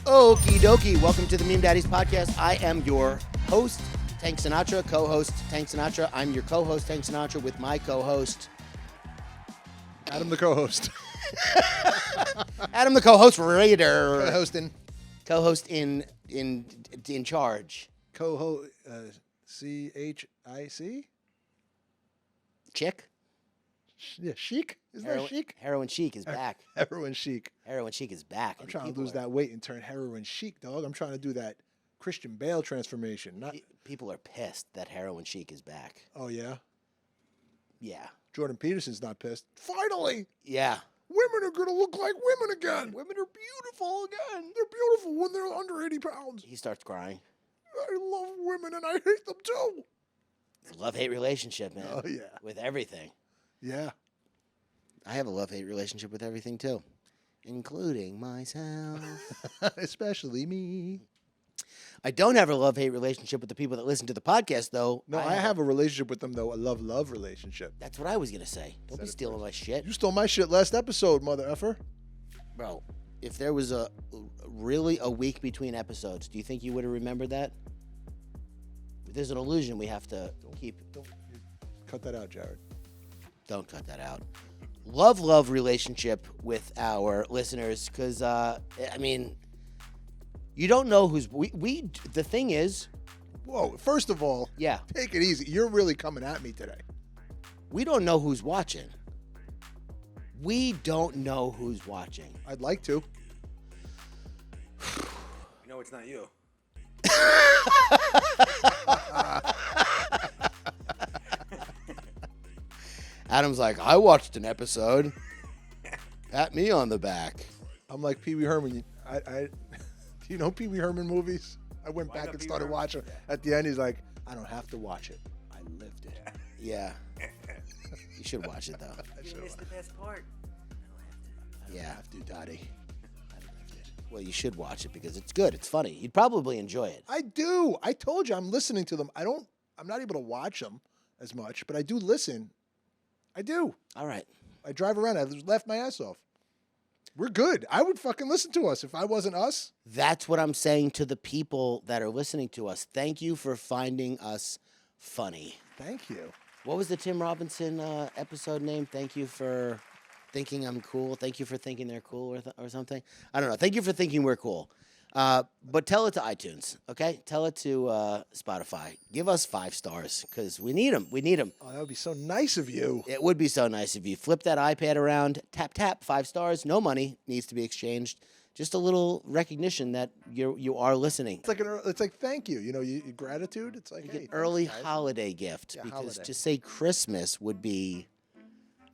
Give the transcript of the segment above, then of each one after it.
Okie dokie. Welcome to the Meme Daddies podcast. I am your host, Tank Sinatra, co-host Tank Sinatra. I'm your co-host, Tank Sinatra, with my co-host... Adam the co-host. Adam the co-host, Raider. Co-hosting. Co-host in charge. Co-host, C-H-I-C? Chick? Yeah, Chic? Isn't that Chic? Heroin Chic is back. Heroin Chic. Heroin Chic is back. I'm trying to lose that weight and turn heroin chic, dog. I'm trying to do that Christian Bale transformation. People are pissed that Heroin Chic is back. Oh, yeah? Yeah. Jordan Peterson's not pissed. Finally! Yeah. Women are going to look like women again. Women are beautiful again. They're beautiful when they're under 80 pounds. He starts crying. I love women and I hate them too. Love-hate relationship, man. Oh, yeah. With everything. Yeah. I have a love-hate relationship with everything, too. Including myself. Especially me. I don't have a love-hate relationship with the people that listen to the podcast, though. No, I have a relationship with them, though. A love-love relationship. That's what I was going to say. Don't be stealing my shit. You stole my shit last episode, mother effer. Bro, if there was a week between episodes, do you think you would have remembered that? There's an illusion we have to keep. Don't cut that out, Jared. Don't cut that out. Love relationship with our listeners, because, you don't know who's... The thing is... Whoa, first of all, yeah, take it easy. You're really coming at me today. We don't know who's watching. We don't know who's watching. I'd like to. You know it's not you. Adam's like, I watched an episode. Pat me on the back. I'm like Pee Wee Herman. Do you know Pee Wee Herman movies? I went back and started watching. At the end, he's like, I don't have to watch it. I lived it. Yeah. You should watch it, though. You missed the best part. I don't have to, Daddy. I lived it. Well, you should watch it because it's good. It's funny. You'd probably enjoy it. I do. I told you I'm listening to them. I'm not able to watch them as much, but I do listen. I do. All right. I drive around. I laugh my ass off. We're good. I would fucking listen to us if I wasn't us. That's what I'm saying to the people that are listening to us. Thank you for finding us funny. Thank you. What was the Tim Robinson episode name? Thank you for thinking I'm cool. Thank you for thinking they're cool or something. I don't know. Thank you for thinking we're cool. But tell it to iTunes, okay? Tell it to Spotify. Give us 5 stars because we need them. We need them. Oh, that would be so nice of you. It would be so nice if you flip that iPad around, tap, 5 stars. No money needs to be exchanged. Just a little recognition that you are listening. It's like thank you. You know, gratitude. It's like an early holiday gift because to say Christmas would be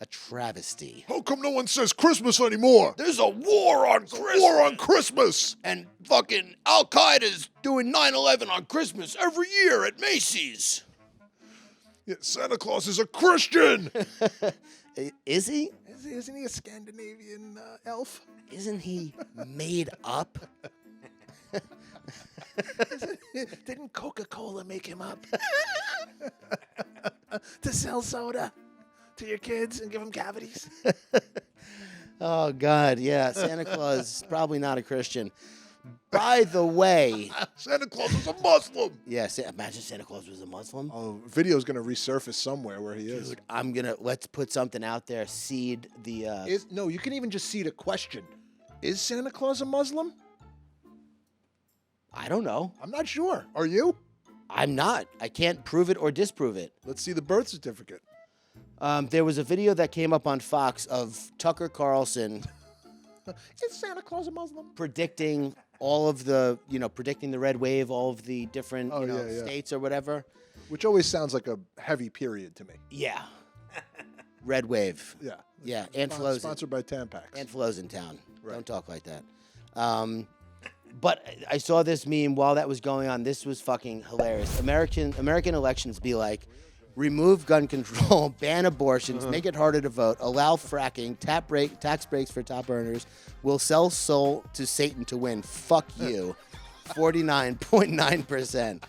a travesty. How come no one says Christmas anymore? There's a war on Christmas. War on Christmas. And fucking Al-Qaeda's doing 9/11 on Christmas every year at Macy's. Yeah, Santa Claus is a Christian. Is he? Isn't he a Scandinavian elf? Isn't he made up? Didn't Coca-Cola make him up? To sell soda to your kids and give them cavities? Oh, God, yeah. Santa Claus is probably not a Christian. By the way... Santa Claus is a Muslim. Yeah, imagine Santa Claus was a Muslim. Oh, video's going to resurface somewhere where he is. Dude, let's put something out there. Seed the... No, you can even just seed a question. Is Santa Claus a Muslim? I don't know. I'm not sure. Are you? I'm not. I can't prove it or disprove it. Let's see the birth certificate. There was a video that came up on Fox of Tucker Carlson... Is Santa Claus a Muslim? Predicting all of the, predicting the red wave, all of the different states or whatever. Which always sounds like a heavy period to me. Yeah. Red wave. Yeah. Yeah. And Flo's. Sponsored by Tampax. And Flo's in town. Right. Don't talk like that. But I saw this meme while that was going on. This was fucking hilarious. American elections be like, remove gun control, ban abortions, make it harder to vote, allow fracking, tax breaks for top earners, will sell soul to Satan to win. Fuck you. 49.9%.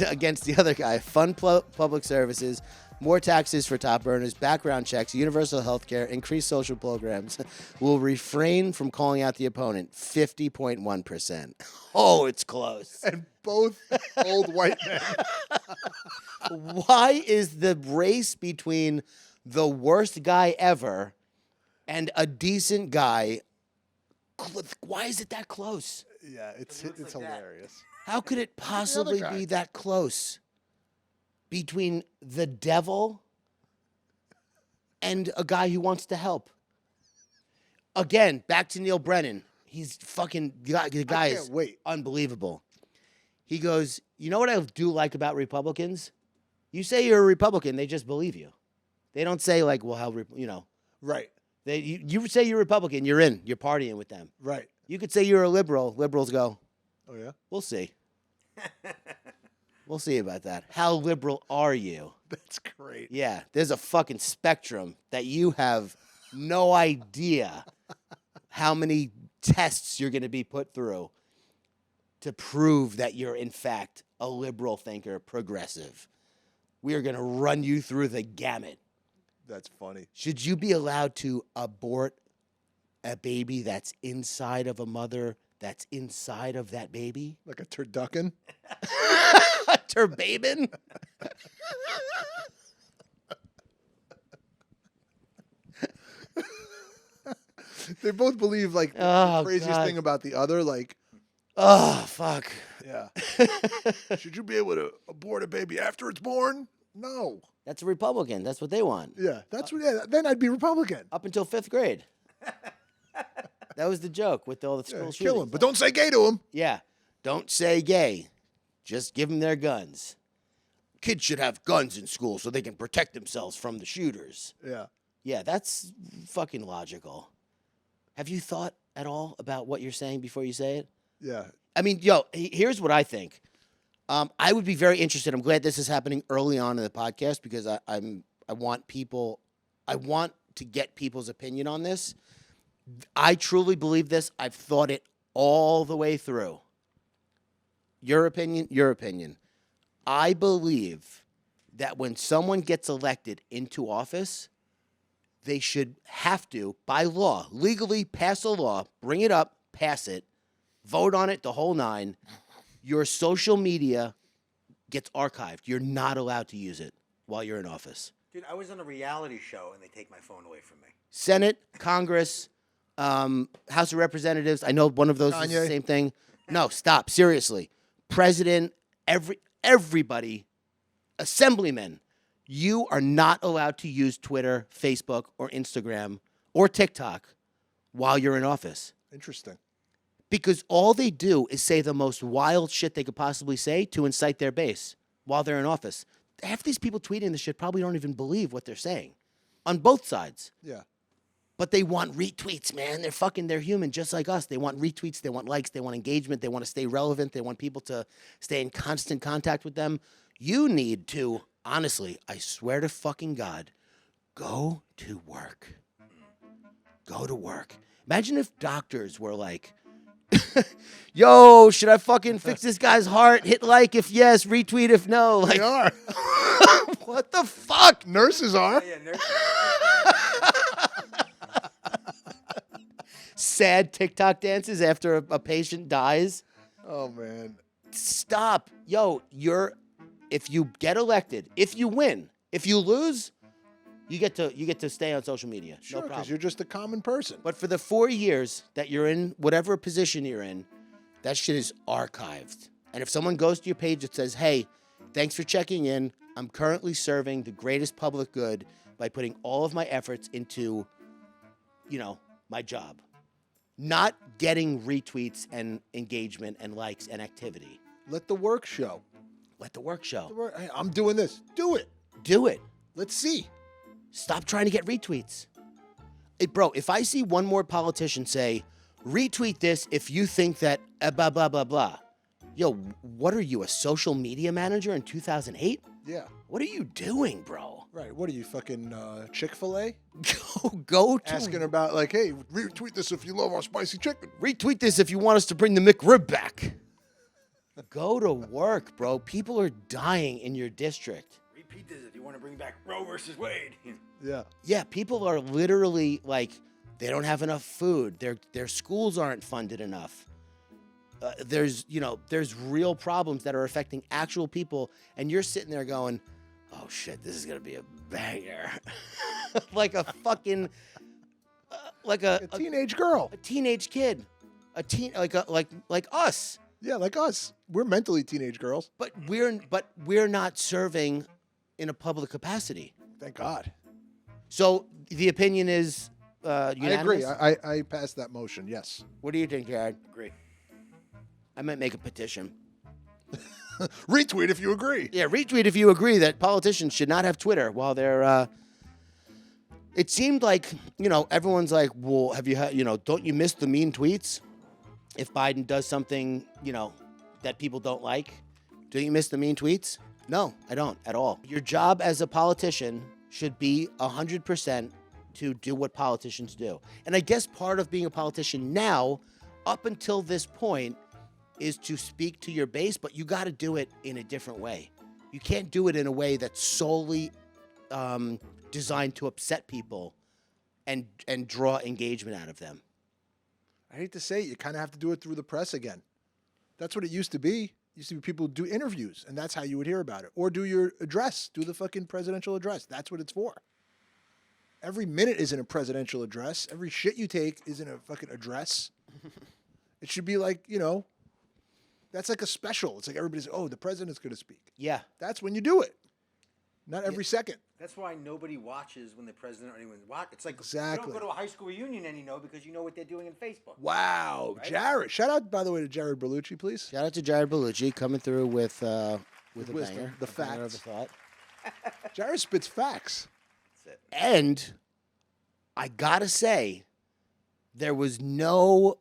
Against the other guy, fund public services, more taxes for top earners, background checks, universal health care, increased social programs will refrain from calling out the opponent. 50.1%. Oh, it's close. And both old white men. Why is the race between the worst guy ever and a decent guy, why is it that close? Yeah, it's like that. hilarious. How could it possibly guy. be that close between the devil and a guy who wants to help? Again, back to Neil Brennan. He's fucking, the guy is can't wait. unbelievable. He goes, you know what I do like about Republicans? You say you're a Republican, they just believe you. They don't say like, well, how, Right, you say you're a Republican, you're in, you're partying with them. right. You could say you're a liberal, liberals go, Oh, yeah? we'll see. We'll see about that. How liberal are you? That's great. Yeah, there's a fucking spectrum that you have no idea how many tests you're going to be put through to prove that you're, in fact, a liberal thinker, progressive. We are going to run you through the gamut. That's funny. Should you be allowed to abort a baby that's inside of a mother that's inside of that baby? Like a turducken? Turbabin? They both believe like Oh, the craziest God. thing about the other. Like, Oh, fuck. yeah. Should you be able to abort a baby after it's born? No. That's a Republican. That's what they want. Yeah, that's what. Yeah, then I'd be Republican. Up until 5th grade. That was the joke with all the Yeah, school kill him, shootings. but don't say gay to him. Yeah. Don't say gay. Just give them their guns. Kids should have guns in school so they can protect themselves from the shooters. Yeah. Yeah, that's fucking logical. Have you thought at all about what you're saying before you say it? Yeah. I mean, here's what I think. I would be very interested. I'm glad this is happening early on in the podcast because I want to get people's opinion on this. I truly believe this. I've thought it all the way through. Your opinion, your opinion. I believe that when someone gets elected into office, they should have to, by law, legally pass a law, bring it up, pass it, vote on it, the whole nine. Your social media gets archived. You're not allowed to use it while you're in office. Dude, I was on a reality show and they take my phone away from me. Senate, Congress, House of Representatives. I know one of those is the Kanye. same thing. No, stop. Seriously. President, everybody, assemblymen, you are not allowed to use Twitter, Facebook, or Instagram, or TikTok while you're in office. Interesting. Because all they do is say the most wild shit they could possibly say to incite their base while they're in office. Half these people tweeting this shit probably don't even believe what they're saying on both sides. Yeah. But they want retweets, man. They're human just like us. They want retweets, they want likes, they want engagement, they want to stay relevant, they want people to stay in constant contact with them. You need to, honestly, I swear to fucking God, go to work. Go to work. Imagine if doctors were like, yo, should I fucking fix this guy's heart? Hit like if yes, retweet if no. Like, They are. what the fuck? Nurses are. Yeah, Sad TikTok dances after a patient dies. Oh man. Stop. Yo, if you get elected, if you win, if you lose, you get to stay on social media. Sure, No because problem. you're just a common person. But for the 4 years that you're in whatever position you're in, that shit is archived. And if someone goes to your page that says, hey, thanks for checking in. I'm currently serving the greatest public good by putting all of my efforts into, my job. Not getting retweets and engagement and likes and activity. Let the work show. Let the work show. Hey, I'm doing this. Do it. Do it. Let's see. Stop trying to get retweets. Hey, bro, if I see one more politician say, retweet this if you think that blah, blah, blah, blah. Yo, what are you, a social media manager in 2008? Yeah. What are you doing, bro? Right. What are you, fucking Chick-fil-A? Go to Asking about, like, hey, retweet this if you love our spicy chicken. retweet this if you want us to bring the McRib back. Go to work, bro. People are dying in your district. Pete does it. You want to bring back Roe versus Wade? Yeah. Yeah, people are literally like, they don't have enough food. Their schools aren't funded enough. There's real problems that are affecting actual people, and you're sitting there going, "Oh shit, this is gonna be a banger," like a fucking, like A teenage girl. a teenage kid, like us. Yeah, like us. We're mentally teenage girls. But we're not serving in a public capacity. Thank God. So the opinion is I unanimous? agree. I passed that motion. Yes. What do you think, Jared? Agree. I might make a petition. Retweet if you agree. Yeah, retweet if you agree that politicians should not have Twitter while they're. It seemed like, everyone's like, well, have you had, don't you miss the mean tweets? If Biden does something, that people don't like, do you miss the mean tweets? No, I don't at all. Your job as a politician should be 100% to do what politicians do. And I guess part of being a politician now, up until this point, is to speak to your base, but you got to do it in a different way. You can't do it in a way that's solely designed to upset people and draw engagement out of them. I hate to say it, you kind of have to do it through the press again. That's what it used to be. It used to be people do interviews, and that's how you would hear about it. Or do your address, do the fucking presidential address. That's what it's for. Every minute isn't a presidential address. Every shit you take isn't a fucking address. It should be like, that's like a special. It's like everybody's, oh, the president's going to speak. Yeah. That's when you do it. Not every second. That's why nobody watches when the president or anyone watch. It's like Exactly. you don't go to a high school reunion anymore because you know what they're doing in Facebook. Wow. Right? Jared. Shout out, by the way, to Jared Berlucci, please. Shout out to Jared Berlucci coming through with a wisdom, banger. the A banger of facts. a thought. Jared spits facts. That's it. And I gotta say, there was no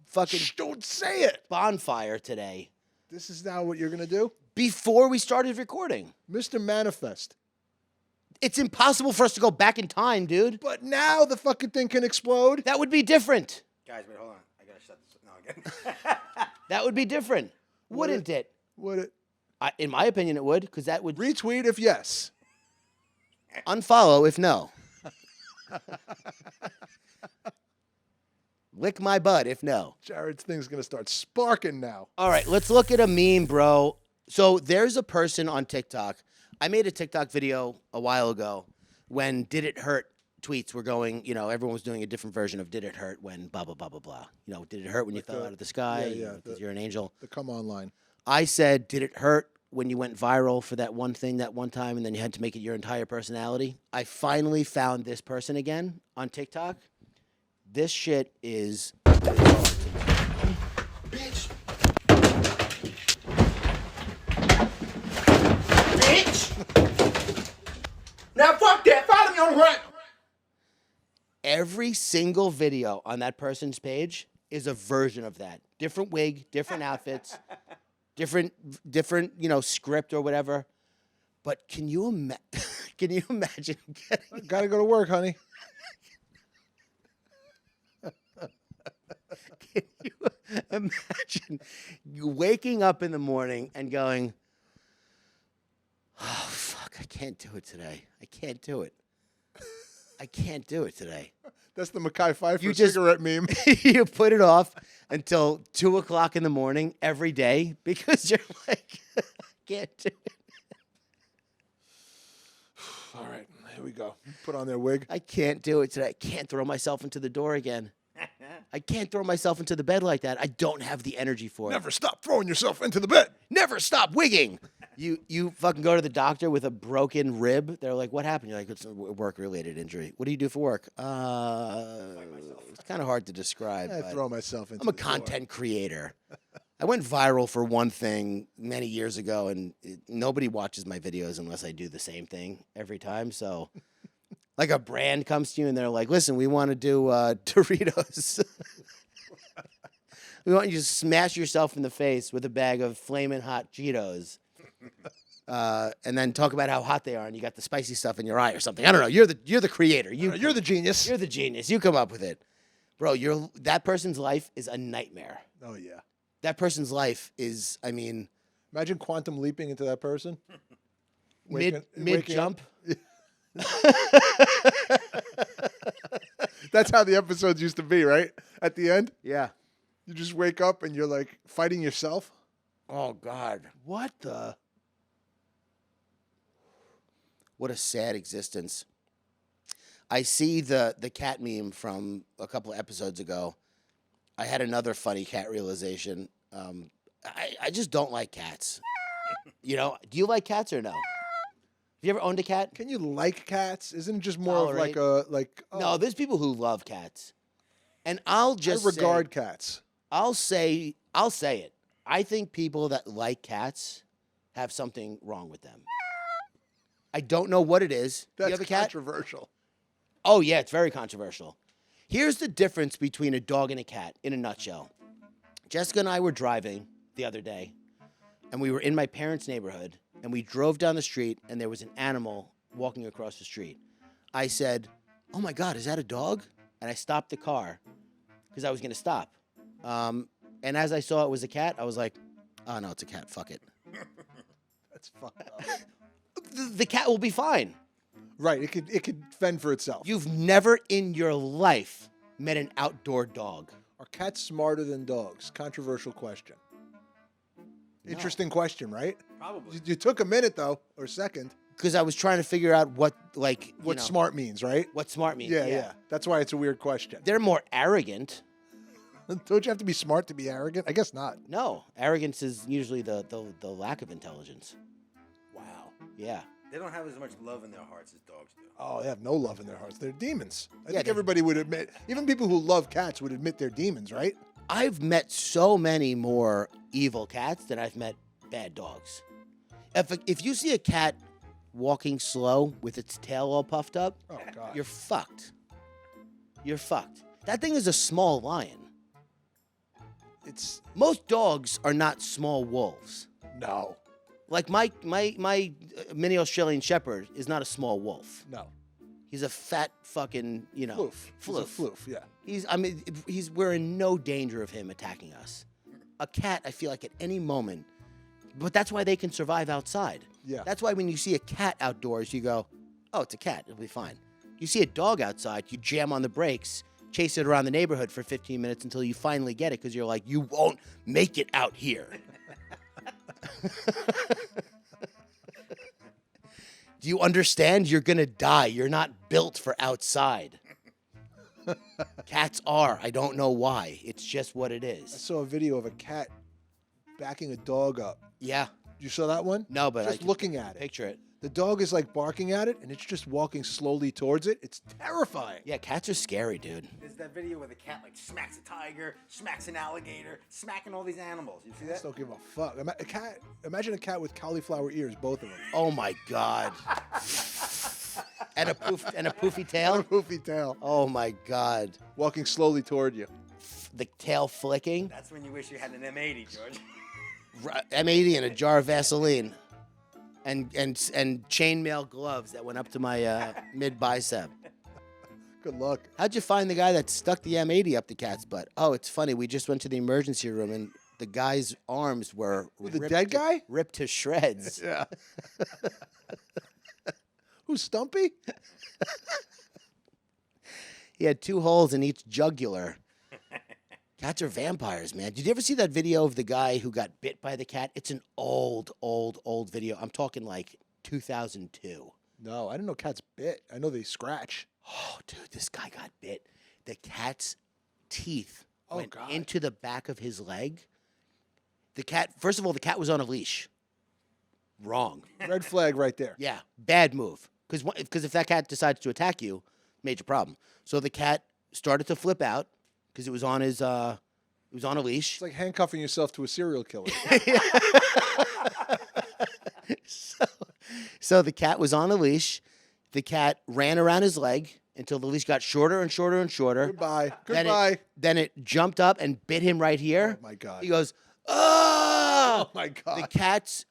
fucking Shh, don't say it. bonfire today This is now what you're going to do? before we started recording. Mr. Manifest. It's impossible for us to go back in time, dude. But now the fucking thing can explode. That would be different. Guys, wait, hold on. I gotta shut this. No, again. That would be different, wouldn't it? Would it? In my opinion, it would, because that would Retweet if yes. unfollow if no. Lick my butt if no. Jared's thing's going to start sparking now. All right, let's look at a meme, bro. So there's a person on TikTok. I made a TikTok video a while ago when Did It Hurt tweets were going, everyone was doing a different version of Did It Hurt when blah, blah, blah, blah, blah. Did it hurt when you fell out of the sky? yeah, Because you're an angel. The come online. I said, did it hurt when you went viral for that one thing that one time and then you had to make it your entire personality? I finally found this person again on TikTok. This shit is... Bitch. Now fuck that. Follow me on the run. Every single video on that person's page is a version of that. Different wig, different outfits, different script or whatever. But can you imagine getting... Got to go to work, honey. Can you imagine you waking up in the morning and going, oh, fuck, I can't do it today. I can't do it. I can't do it today. That's the Mekhi Phifer You just- cigarette meme. You put it off until 2 o'clock in the morning every day because you're like, I can't do it. All right, here we go. Put on their wig. I can't do it today. I can't throw myself into the door again. I can't throw myself into the bed like that. I don't have the energy for it. Never stop throwing yourself into the bed. Never stop wigging. You fucking go to the doctor with a broken rib. They're like, what happened? You're like, it's a work-related injury. What do you do for work? It's kind of hard to describe. I but throw myself into I'm a the door. content creator. I went viral for one thing many years ago, and nobody watches my videos unless I do the same thing every time. So, like a brand comes to you and they're like, listen, we want to do Doritos. We want you to smash yourself in the face with a bag of flaming hot Cheetos. And then talk about how hot they are, and you got the spicy stuff in your eye or something. I don't know. You're the creator. You're the genius. You're the genius. You come up with it, bro. That person's life is a nightmare. Oh, yeah. That person's life is, I mean, Imagine quantum leaping into that person. Mid jump. That's how the episodes used to be, right? At the end, Yeah. you just wake up and you're like fighting yourself. Oh God. What the? What a sad existence. I see the cat meme from a couple of episodes ago. I had another funny cat realization. I just don't like cats. You know, do you like cats or no? Have you ever owned a cat? Can you like cats? Isn't it just more of like No, there's people who love cats. And I'll I just regard say, cats. I'll say it. I think people that like cats have something wrong with them. I don't know what it is. Do That's you have a cat? controversial. Oh, yeah, it's very controversial. Here's the difference between a dog and a cat in a nutshell. Jessica and I were driving the other day, and we were in my parents' neighborhood, and we drove down the street, and there was an animal walking across the street. I said, "Oh, my God, is that a dog?" And I stopped the car because I was going to stop. And as I saw it was a cat, I was like, "Oh, no, it's a cat. Fuck it." That's fucked up. The cat will be fine. Right. It could fend for itself. You've never in your life met an outdoor dog. Are cats smarter than dogs? Controversial question. Interesting question, right? Probably. You took a minute though, or a second. Because I was trying to figure out what Smart means, right? what smart means. Yeah. That's why it's a weird question. They're more arrogant. Don't you have to be smart to be arrogant? I guess not. No, arrogance is usually the lack of intelligence. Wow. Yeah. They don't have as much love in their hearts as dogs do. Oh, they have no love in their hearts. They're demons. I think they're- everybody would admit, even people who love cats would admit they're demons, right? I've met so many more evil cats than I've met bad dogs. If you see a cat walking slow with its tail all puffed up, Oh, God. you're fucked. You're fucked. That thing is a small lion. It's Most dogs are not small wolves. no. Like my mini Australian Shepherd is not a small wolf. No. He's a fat fucking, Floof. He's a floof, yeah. We're in no danger of him attacking us. A cat, I feel like at any moment, but that's why they can survive outside. Yeah. That's why when you see a cat outdoors, you go, "Oh, it's a cat. It'll be fine." You see a dog outside, you jam on the brakes, chase it around the neighborhood for 15 minutes until you finally get it because you're like, "You won't make it out here." Do you understand? You're going to die. You're not built for outside. Cats are. I don't know why. It's just what it I is. saw a video of a cat backing a dog up. Yeah. You saw that one? No, but I just can looking at it. picture it. The dog is like barking at it, and it's just walking slowly towards it. It's terrifying. Yeah, cats are scary, dude. There's that video where the cat like smacks a tiger, smacks an alligator, smacking all these animals. You see Cats that? don't give a fuck. Imagine a cat with cauliflower ears, both of them. Oh my god. and a poofy tail. Poofy tail, Oh my god. walking slowly toward you. The tail flicking. That's when you wish you had an M80, George. M80 and a jar of Vaseline. And chainmail gloves that went up to my mid bicep. Good luck. How'd you find the guy that stuck the M80 up the cat's butt? Oh, it's funny. We just went to the emergency room and the guy's arms were The dead guy? ripped to shreds. Yeah. Who's Stumpy? He had 2 holes in each jugular. Cats are vampires, man. Did you ever see that video of the guy who got bit by the cat? It's an old video. I'm talking like 2002. No, I didn't know cats bit. I know they scratch. Oh, dude, this guy got bit. The cat's teeth Oh, went God. into the back of his leg. The cat, first of all, the cat was on a leash. Wrong. Red flag right there. Yeah, bad move. Because if that cat decides to attack you, major problem. So the cat started to flip out because it was on his it was on a leash. It's like handcuffing yourself to a serial killer. So the cat was on a leash. The cat ran around his leg until the leash got shorter and shorter and shorter. Goodbye. Then Goodbye. Then it jumped up and bit him right here. Oh, my God. He goes, "Oh!" Oh, my God. The cat's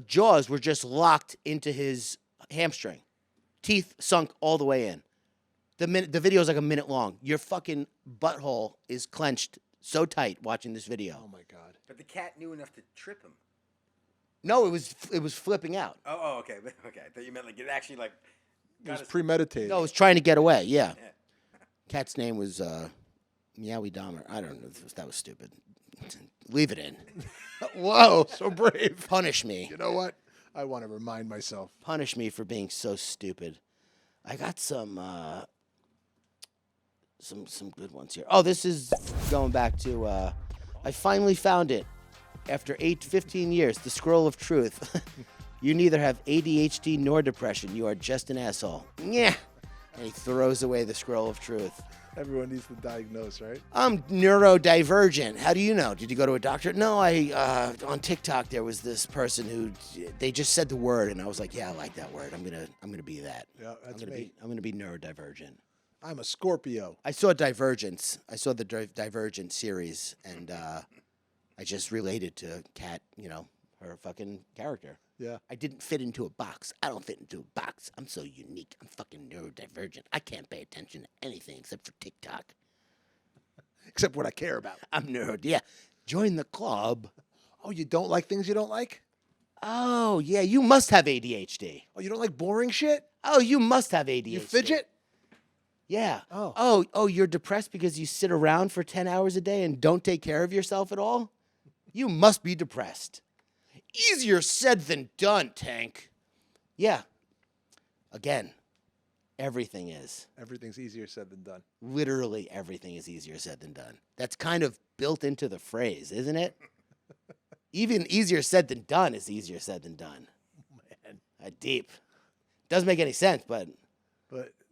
jaws were just locked into his hamstring. Teeth sunk all the way in. The video is like a minute long. Your fucking butthole is clenched so tight watching this video. Oh, my God. But the cat knew enough to trip him. No, it was flipping out. Oh, okay. Okay. I thought you meant like it actually like It was got premeditated. No, it was trying to get away. Yeah. Yeah. Cat's name was Meowie Dahmer. I don't know. That was stupid. Leave it in. Whoa, so brave. Punish me. You know what? I want to remind myself. Punish me for being so stupid. I got some good ones here. Oh, this is going back to I finally found it after 15 years. The Scroll of Truth. You neither have ADHD nor depression. You are just an asshole. Yeah. And he throws away the Scroll of Truth. Everyone needs to diagnose, right? I'm neurodivergent. How do you know? Did you go to a doctor? No, on TikTok there was this person who they just said the word, and I was like, yeah, I like that word. I'm gonna be that. Yeah, that's me. I'm gonna be neurodivergent. I'm a Scorpio. I saw Divergence. I saw the Divergent series, and I just related to Kat. You know, her fucking character. Yeah. I didn't fit into a box. I don't fit into a box. I'm so unique. I'm fucking neurodivergent. I can't pay attention to anything except for TikTok. Except what I care about. I'm nerd. Yeah. Join the club. Oh, you don't like things you don't like? Oh, yeah. You must have ADHD. Oh, you don't like boring shit? Oh, you must have ADHD. You fidget? Yeah. Oh. Oh, you're depressed because you sit around for 10 hours a day and don't take care of yourself at all? You must be depressed. Easier said than done, Tank. Yeah. Again, everything is. Everything's easier said than done. Literally everything is easier said than done. That's kind of built into the phrase, isn't it? Even easier said than done is easier said than done. Man. Deep. Doesn't make any sense, but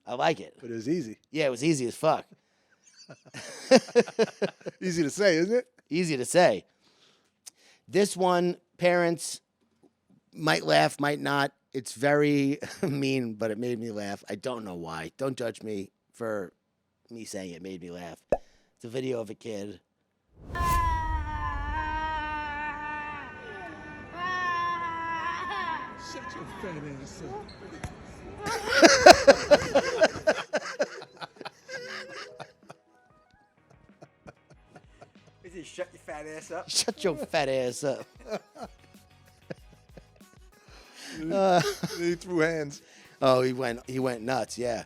I like it. But it was easy. Yeah, it was easy as fuck. Easy to say, isn't it? Easy to say. This one, parents might laugh, might not. It's very mean, but it made me laugh. I don't know why. Don't judge me for me saying it made me laugh. It's a video of a kid. Shut your fat ass Is it shut your fat ass up? Shut your fat ass up. He threw hands. Oh, he went nuts, yeah.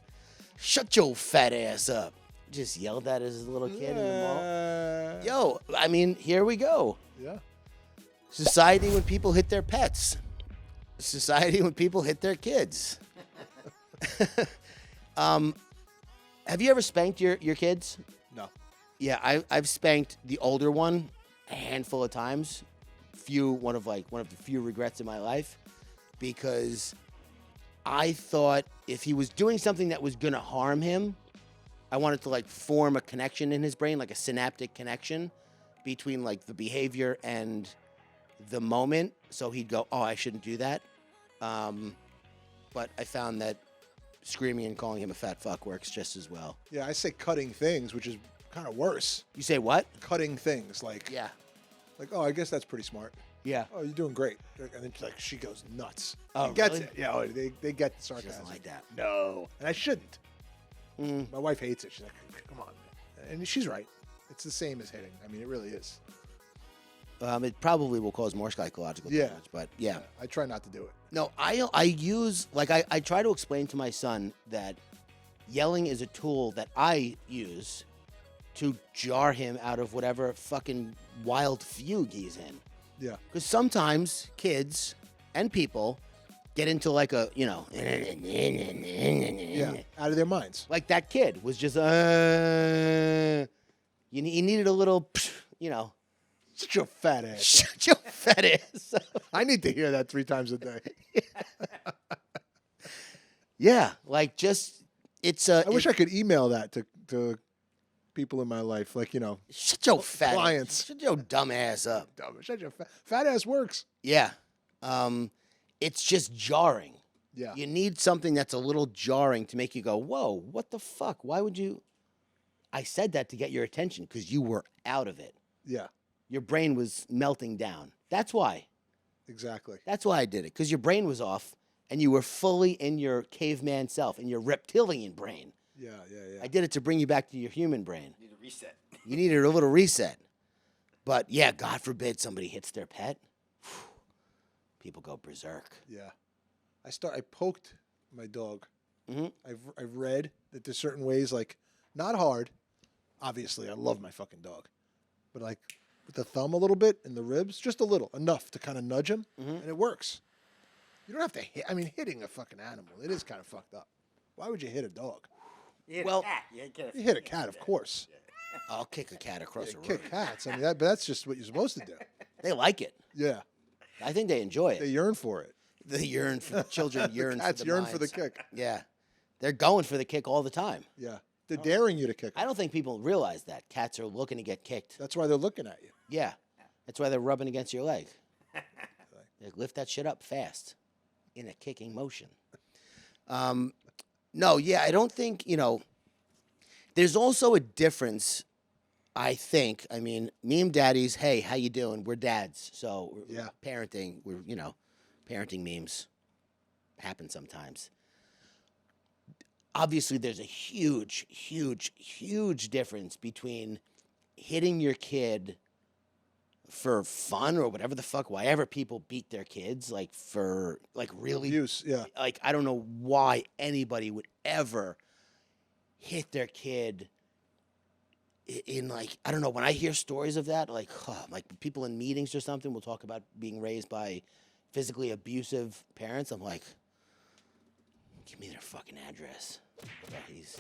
Shut your fat ass up. Just yelled at his little kid in the mall. Yo, I mean, here we go. Yeah. Society when people hit their pets. Society when people hit their kids. Have you ever spanked your kids? No. Yeah, I've spanked the older one a handful of times. One of the few regrets in my life, because I thought if he was doing something that was gonna harm him, I wanted to form a connection in his brain, like a synaptic connection between the behavior and the moment. So he'd go, "Oh, I shouldn't do that." But I found that screaming and calling him a fat fuck works just as well. Yeah, I say cutting things, which is kind of worse. You say what? Cutting things, Yeah. oh, I guess that's pretty smart. Yeah. Oh, you're doing great. And then she goes nuts. Oh, She gets really? it. Yeah, they get the She sarcasm. doesn't like that. No, and I shouldn't. Mm. My wife hates it. She's like, "Come on, man," and she's right. It's the same as hitting. I mean, it really is. It probably will cause more psychological Yeah. damage, but yeah. I try not to do it. No, I use, I try to explain to my son that yelling is a tool that I use to jar him out of whatever fucking wild fugue he's in. Yeah. Because sometimes kids and people get into Yeah. Out of their minds. like that kid was just, he needed a little, Such a fat ass. shut your fat ass up. I need to hear that 3 times a day. Yeah, it's a. I wish I could email that to people in my life, Shut your fat clients. Shut your dumb ass up. dumb. Shut your fat ass works. Yeah. It's just jarring. Yeah. You need something that's a little jarring to make you go, whoa, what the fuck? Why would you? I said that to get your attention because you were out of it. Yeah. Your brain was melting down. That's why. Exactly. That's why I did it, because your brain was off and you were fully in your caveman self, in your reptilian brain. Yeah. I did it to bring you back to your human brain. Need a reset. You needed a little reset. But yeah, God forbid somebody hits their pet. people go berserk. Yeah. I poked my dog. Mm-hmm. I've read that there's certain ways, like, not hard. Obviously, I love my fucking dog. But, like, with the thumb a little bit in the ribs, just a little, enough to kind of nudge him, and it works. You don't have to hit. I mean, hitting a fucking animal, it is kind of fucked up. Why would you hit a dog? You hit Well, a cat. You hit a cat, of course. I'll kick a cat across the room. Kick cats. I mean, but that's just what you're supposed to do. They like it. Yeah. I think they enjoy They it. yearn for it. They yearn for children yearn for Cats the yearn for the minds. kick. Yeah, they're going for the kick all the time. Yeah. They're daring you to kick I them. don't think people realize that cats are looking to get kicked. That's why they're looking at you. Yeah, that's why they're rubbing against your leg. They lift that shit up fast in a kicking motion. No, yeah, I don't think, there's also a difference, I think. I mean, me and Daddies, hey, how you doing? We're dads, so Yeah. parenting, parenting memes happen sometimes. Obviously, there's a huge, huge, huge difference between hitting your kid for fun or whatever the fuck, why ever people beat their kids, like for like really Abuse, yeah. like I don't know why anybody would ever hit their kid in like I don't know, when I hear stories of that, like people in meetings or something will talk about being raised by physically abusive parents. I'm like, give me their fucking address. Yeah, he's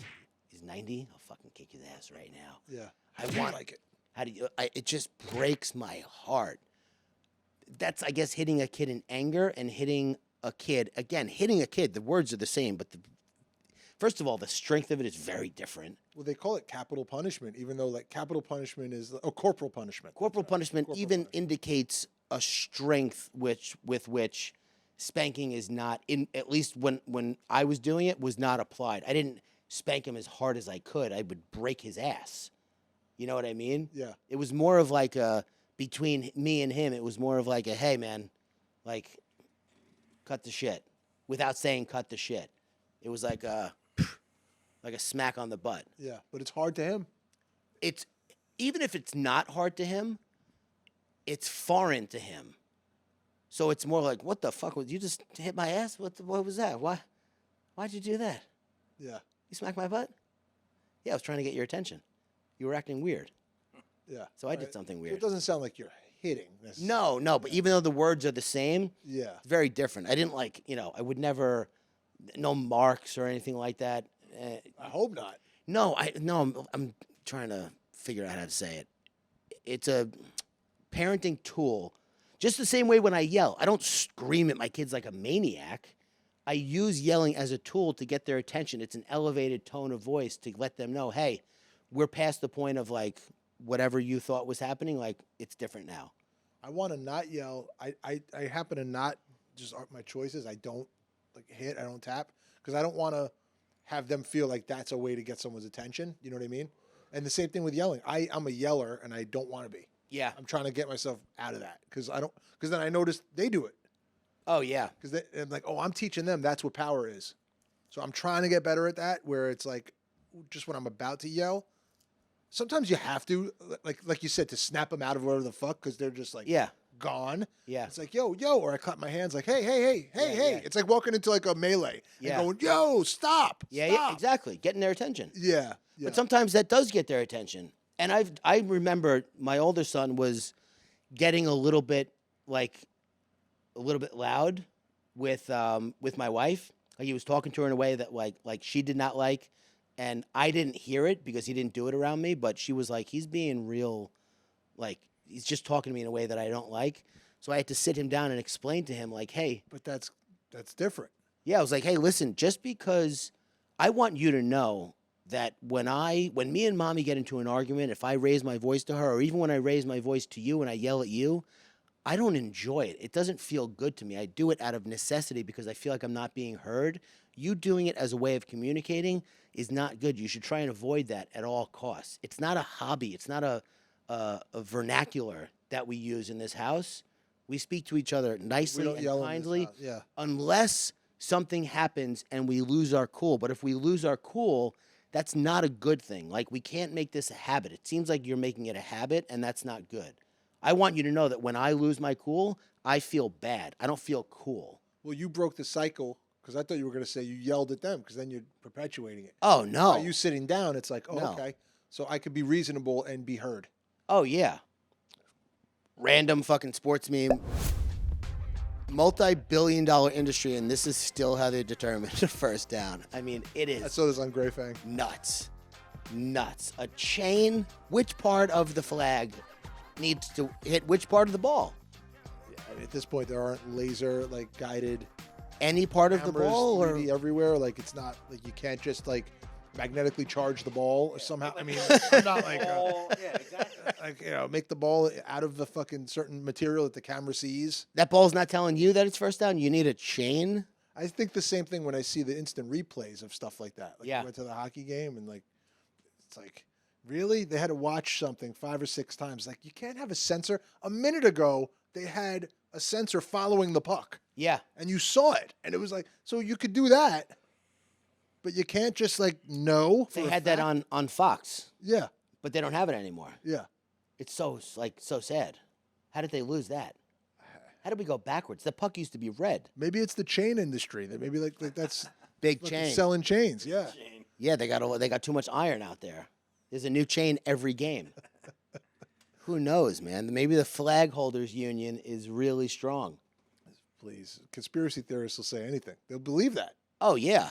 90. I'll fucking kick his ass right now. Yeah. I want like it. How do you? It just breaks my heart. That's, I guess, hitting a kid in anger and hitting a kid again. Hitting a kid, the words are the same, but first of all, the strength of it is very different. Well, they call it capital punishment, even though like capital punishment is corporal punishment. Corporal punishment Corporal even punishment. indicates a strength with which spanking is not in. At least when I was doing it, was not applied. I didn't spank him as hard as I could. I would break his ass. You know what I mean? Yeah. It was more of like a, between me and him, it was more of like a, hey, man, like, cut the shit. Without saying cut the shit. It was like a smack on the butt. Yeah, but it's hard to him. It's, even if it's not hard to him, it's foreign to him. So it's more like, what the fuck? You just hit my ass? What was that? Why'd you do that? Yeah. You smacked my butt? Yeah, I was trying to get your attention. You were acting weird. Yeah. So I did something So weird. it doesn't sound like you're hitting. necessarily. No, but even though the words are the same, Yeah. it's very different. I didn't like, I would never, no marks or anything like that. I hope not. No, I'm trying to figure out how to say it. It's a parenting tool. Just the same way when I yell, I don't scream at my kids like a maniac. I use yelling as a tool to get their attention. It's an elevated tone of voice to let them know, hey, we're past the point of like whatever you thought was happening, like it's different now. I want to not yell. I happen to not just aren't my choices. I don't like hit. I don't tap because I don't want to have them feel like that's a way to get someone's attention. You know what I mean? And the same thing with yelling. I'm a yeller and I don't want to be. Yeah. I'm trying to get myself out of that because then I notice they do it Oh, yeah. because I'm like, oh, I'm teaching them that's what power is. So I'm trying to get better at that where it's like just when I'm about to yell. Sometimes you have to, like you said, to snap them out of whatever the fuck because they're just like Yeah. gone. Yeah. It's like, yo, or I clap my hands like, hey. Yeah. It's like walking into like a melee Yeah. and going, yo, stop. Yeah, stop. exactly. Getting their attention. Yeah. But sometimes that does get their attention. And I remember my older son was getting a little bit loud with my wife. Like he was talking to her in a way that like she did not like, and I didn't hear it because he didn't do it around me, but she was like, he's being real, like he's just talking to me in a way that I don't like. So I had to sit him down and explain to him like, hey, But that's different. yeah, I was like, hey, listen, just because I want you to know that when me and mommy get into an argument, if I raise my voice to her, or even when I raise my voice to you and I yell at you, I don't enjoy it. It doesn't feel good to me. I do it out of necessity because I feel like I'm not being heard. You doing it as a way of communicating is not good. You should try and avoid that at all costs. It's not a hobby. It's not a vernacular that we use in this house. We speak to each other nicely don't and yell in this kindly, house, yeah. unless something happens and we lose our cool. But if we lose our cool, that's not a good thing. Like, we can't make this a habit. It seems like you're making it a habit, and that's not good. I want you to know that when I lose my cool, I feel bad. I don't feel cool. Well, you broke the cycle because I thought you were going to say you yelled at them because then you're perpetuating it. Oh, no. By you sitting down, it's like, oh, No. okay. So I could be reasonable and be heard. Oh, yeah. Random fucking sports meme. Multi-billion-dollar industry, and this is still how they determine the first down. I mean, it I is saw this on Gray Fang. nuts. Nuts. A chain, which part of the flag needs to hit which part of the ball? I mean, at this point, there aren't laser like guided Any part of the cameras ball? Or really everywhere. Like it's not like you can't just like magnetically charge the ball or somehow. I mean, I'm not like Yeah, exactly. like make the ball out of the fucking certain material that the camera sees. that ball's not telling you that it's first down? You need a chain? I think the same thing when I see the instant replays of stuff like that. Like Yeah. I went to the hockey game and like it's like really they had to watch something 5 or 6 times. Like you can't have a sensor. A minute ago they had a sensor following the puck Yeah. and you saw it and it was like so you could do that, but you can't just like know. They for a had that fact. on Fox, Yeah, but they don't have it anymore. yeah. It's so sad. How did they lose that? How did we go backwards? The puck used to be red. Maybe it's the chain industry. That maybe like that's Big fucking chain. selling chains. Yeah. Yeah, they got too much iron out there. There's a new chain every game. Who knows, man? Maybe the flag holders union is really strong. Please, conspiracy theorists will say anything. They'll believe that. Oh yeah,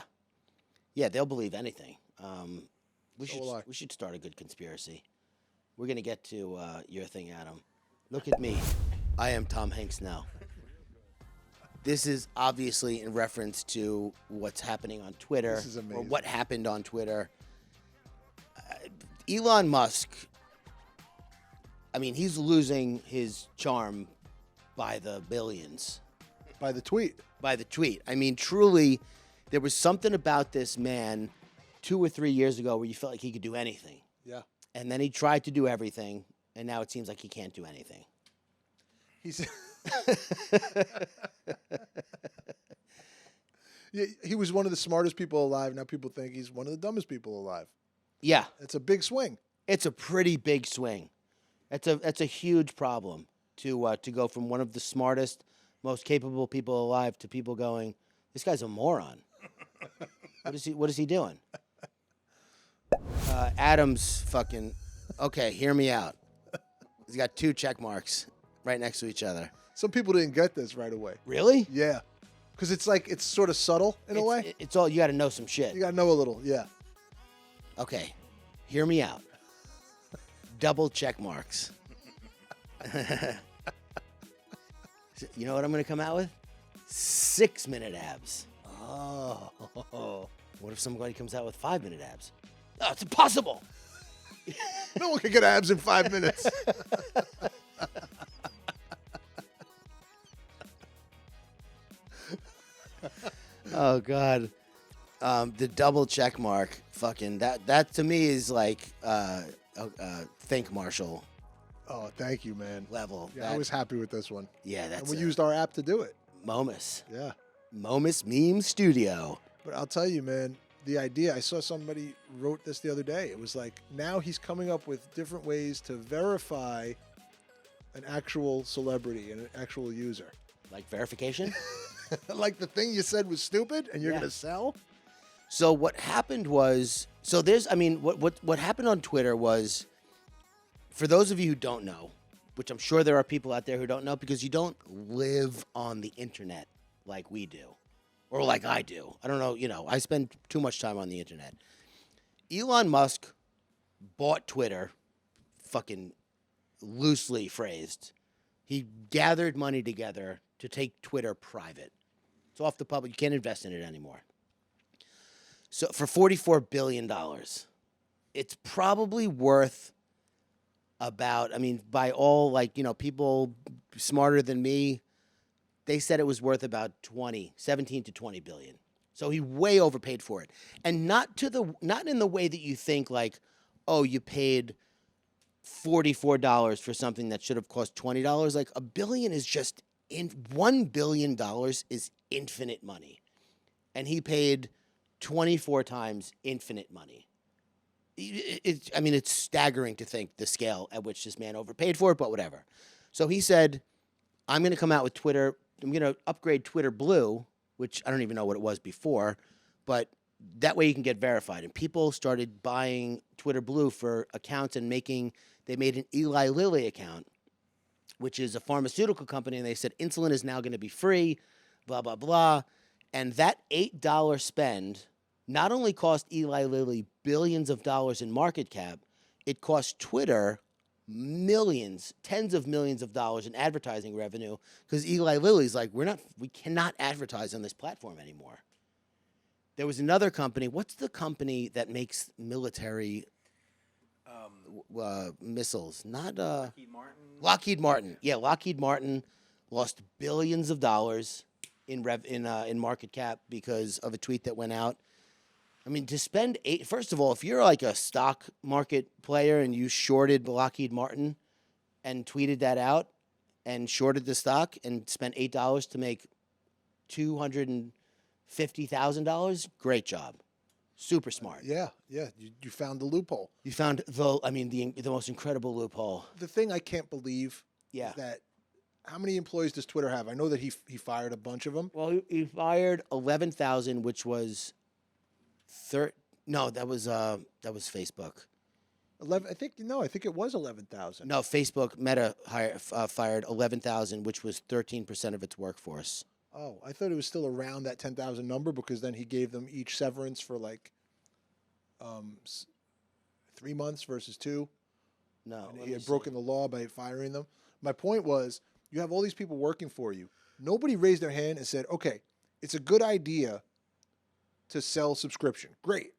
yeah, they'll believe anything. So will I. We should start a good conspiracy. We're gonna get to your thing, Adam. Look at me. I am Tom Hanks now. This is obviously in reference to what's happening on Twitter, This is or amazing. what happened on Twitter. Elon Musk. I mean, he's losing his charm by the billions. By the tweet. By the tweet. I mean, truly, there was something about this man 2 or 3 years ago where you felt like he could do anything. Yeah. And then he tried to do everything, and now it seems like he can't do anything. He's yeah, he was one of the smartest people alive. Now people think he's one of the dumbest people alive. Yeah, It's a big swing. it's a pretty big swing. That's a huge problem to go from one of the smartest, most capable people alive to people going, this guy's a moron. What is he doing? Adam's fucking okay. Hear me out. He's got 2 check marks right next to each other. Some people didn't get this right away. Really? Yeah. Because it's like, it's sort of subtle in a way. It's all you got to know some shit. You got to know a little. Yeah. Okay, hear me out. Double check marks. You know what I'm going to come out with? 6-minute abs. Oh. What if somebody comes out with 5-minute abs? Oh, it's impossible. No one can get abs in 5 minutes. Oh God. The double check mark. Fucking that to me is like think Marshall Oh, thank you, man. level. Yeah, I was happy with this one. Yeah, And that's we used our app to do it. Momus. Yeah. Momus Meme Studio. But I'll tell you, man, the idea, I saw somebody wrote this the other day. It was like, now he's coming up with different ways to verify an actual celebrity and an actual user. Like verification? Like the thing you said was stupid and you're Yeah. going to sell? So what happened was, what happened on Twitter was, for those of you who don't know, which I'm sure there are people out there who don't know because you don't live on the internet like we do, or like I do. I don't know, I spend too much time on the internet. Elon Musk bought Twitter, fucking loosely phrased. He gathered money together to take Twitter private. It's off the public. You can't invest in it anymore. So for $44 billion, it's probably worth about, by all, people smarter than me, they said it was worth about 17 to 20 billion. So he way overpaid for it. And not in the way that you think like, oh, you paid $44 for something that should have cost $20. Like $1 billion is just $1 billion is infinite money. And he paid 24 times infinite money. It's staggering to think the scale at which this man overpaid for it, but whatever. So he said, I'm going to come out with Twitter. I'm going to upgrade Twitter Blue, which I don't even know what it was before, but that way you can get verified. And people started buying Twitter Blue for accounts and they made an Eli Lilly account, which is a pharmaceutical company, and they said insulin is now going to be free, blah, blah, blah. And that $8 spend not only cost Eli Lilly billions of dollars in market cap, it cost Twitter millions, tens of millions of dollars in advertising revenue, because Eli Lilly's like, we cannot advertise on this platform anymore. There was another company. What's the company that makes military missiles? Not Lockheed Martin. Lockheed Martin. Yeah, Lockheed Martin lost billions of dollars in market cap because of a tweet that went out. I mean, to spend first of all, if you're like a stock market player and you shorted Lockheed Martin and tweeted that out and shorted the stock and spent $8 to make $250,000, great job. Super smart. Yeah. You found the loophole. You found the most incredible loophole. The thing I can't believe is that how many employees does Twitter have? I know that he fired a bunch of them. Well, he fired 11,000, which was no, that was Facebook. 11. I think it was 11,000. No, Facebook Meta fired 11,000, which was 13% of its workforce. Oh, I thought it was still around that 10,000 number because then he gave them each severance for like 3 months versus 2. No, And he had broken the law by firing them. My point was, you have all these people working for you. Nobody raised their hand and said, okay, it's a good idea to sell subscription. Great.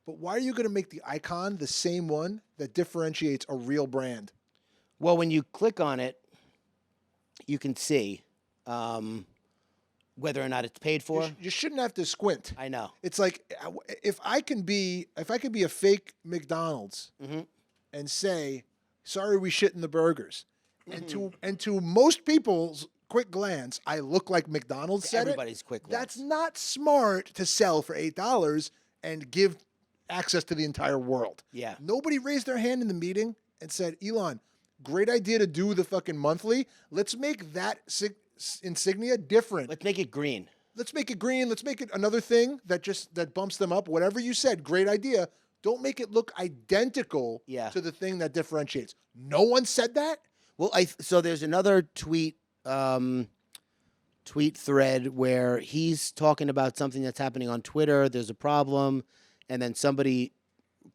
But why are you going to make the icon the same one that differentiates a real brand? Well, when you click on it, you can see whether or not it's paid for. You shouldn't have to squint. I know. It's like if I can be a fake McDonald's and say, sorry, we shit in the burgers, and to most people's quick glance, I look like McDonald's said Everybody's quick glance. That's not smart to sell for $8 and give access to the entire world. Yeah. Nobody raised their hand in the meeting and said, Elon, great idea to do the fucking monthly. Let's make that insignia different. Let's make it green. Let's make it green. Let's make it another thing that bumps them up. Whatever you said, great idea. Don't make it look identical to the thing that differentiates. No one said that? Well, so there's another tweet thread where he's talking about something that's happening on Twitter. There's a problem, and then somebody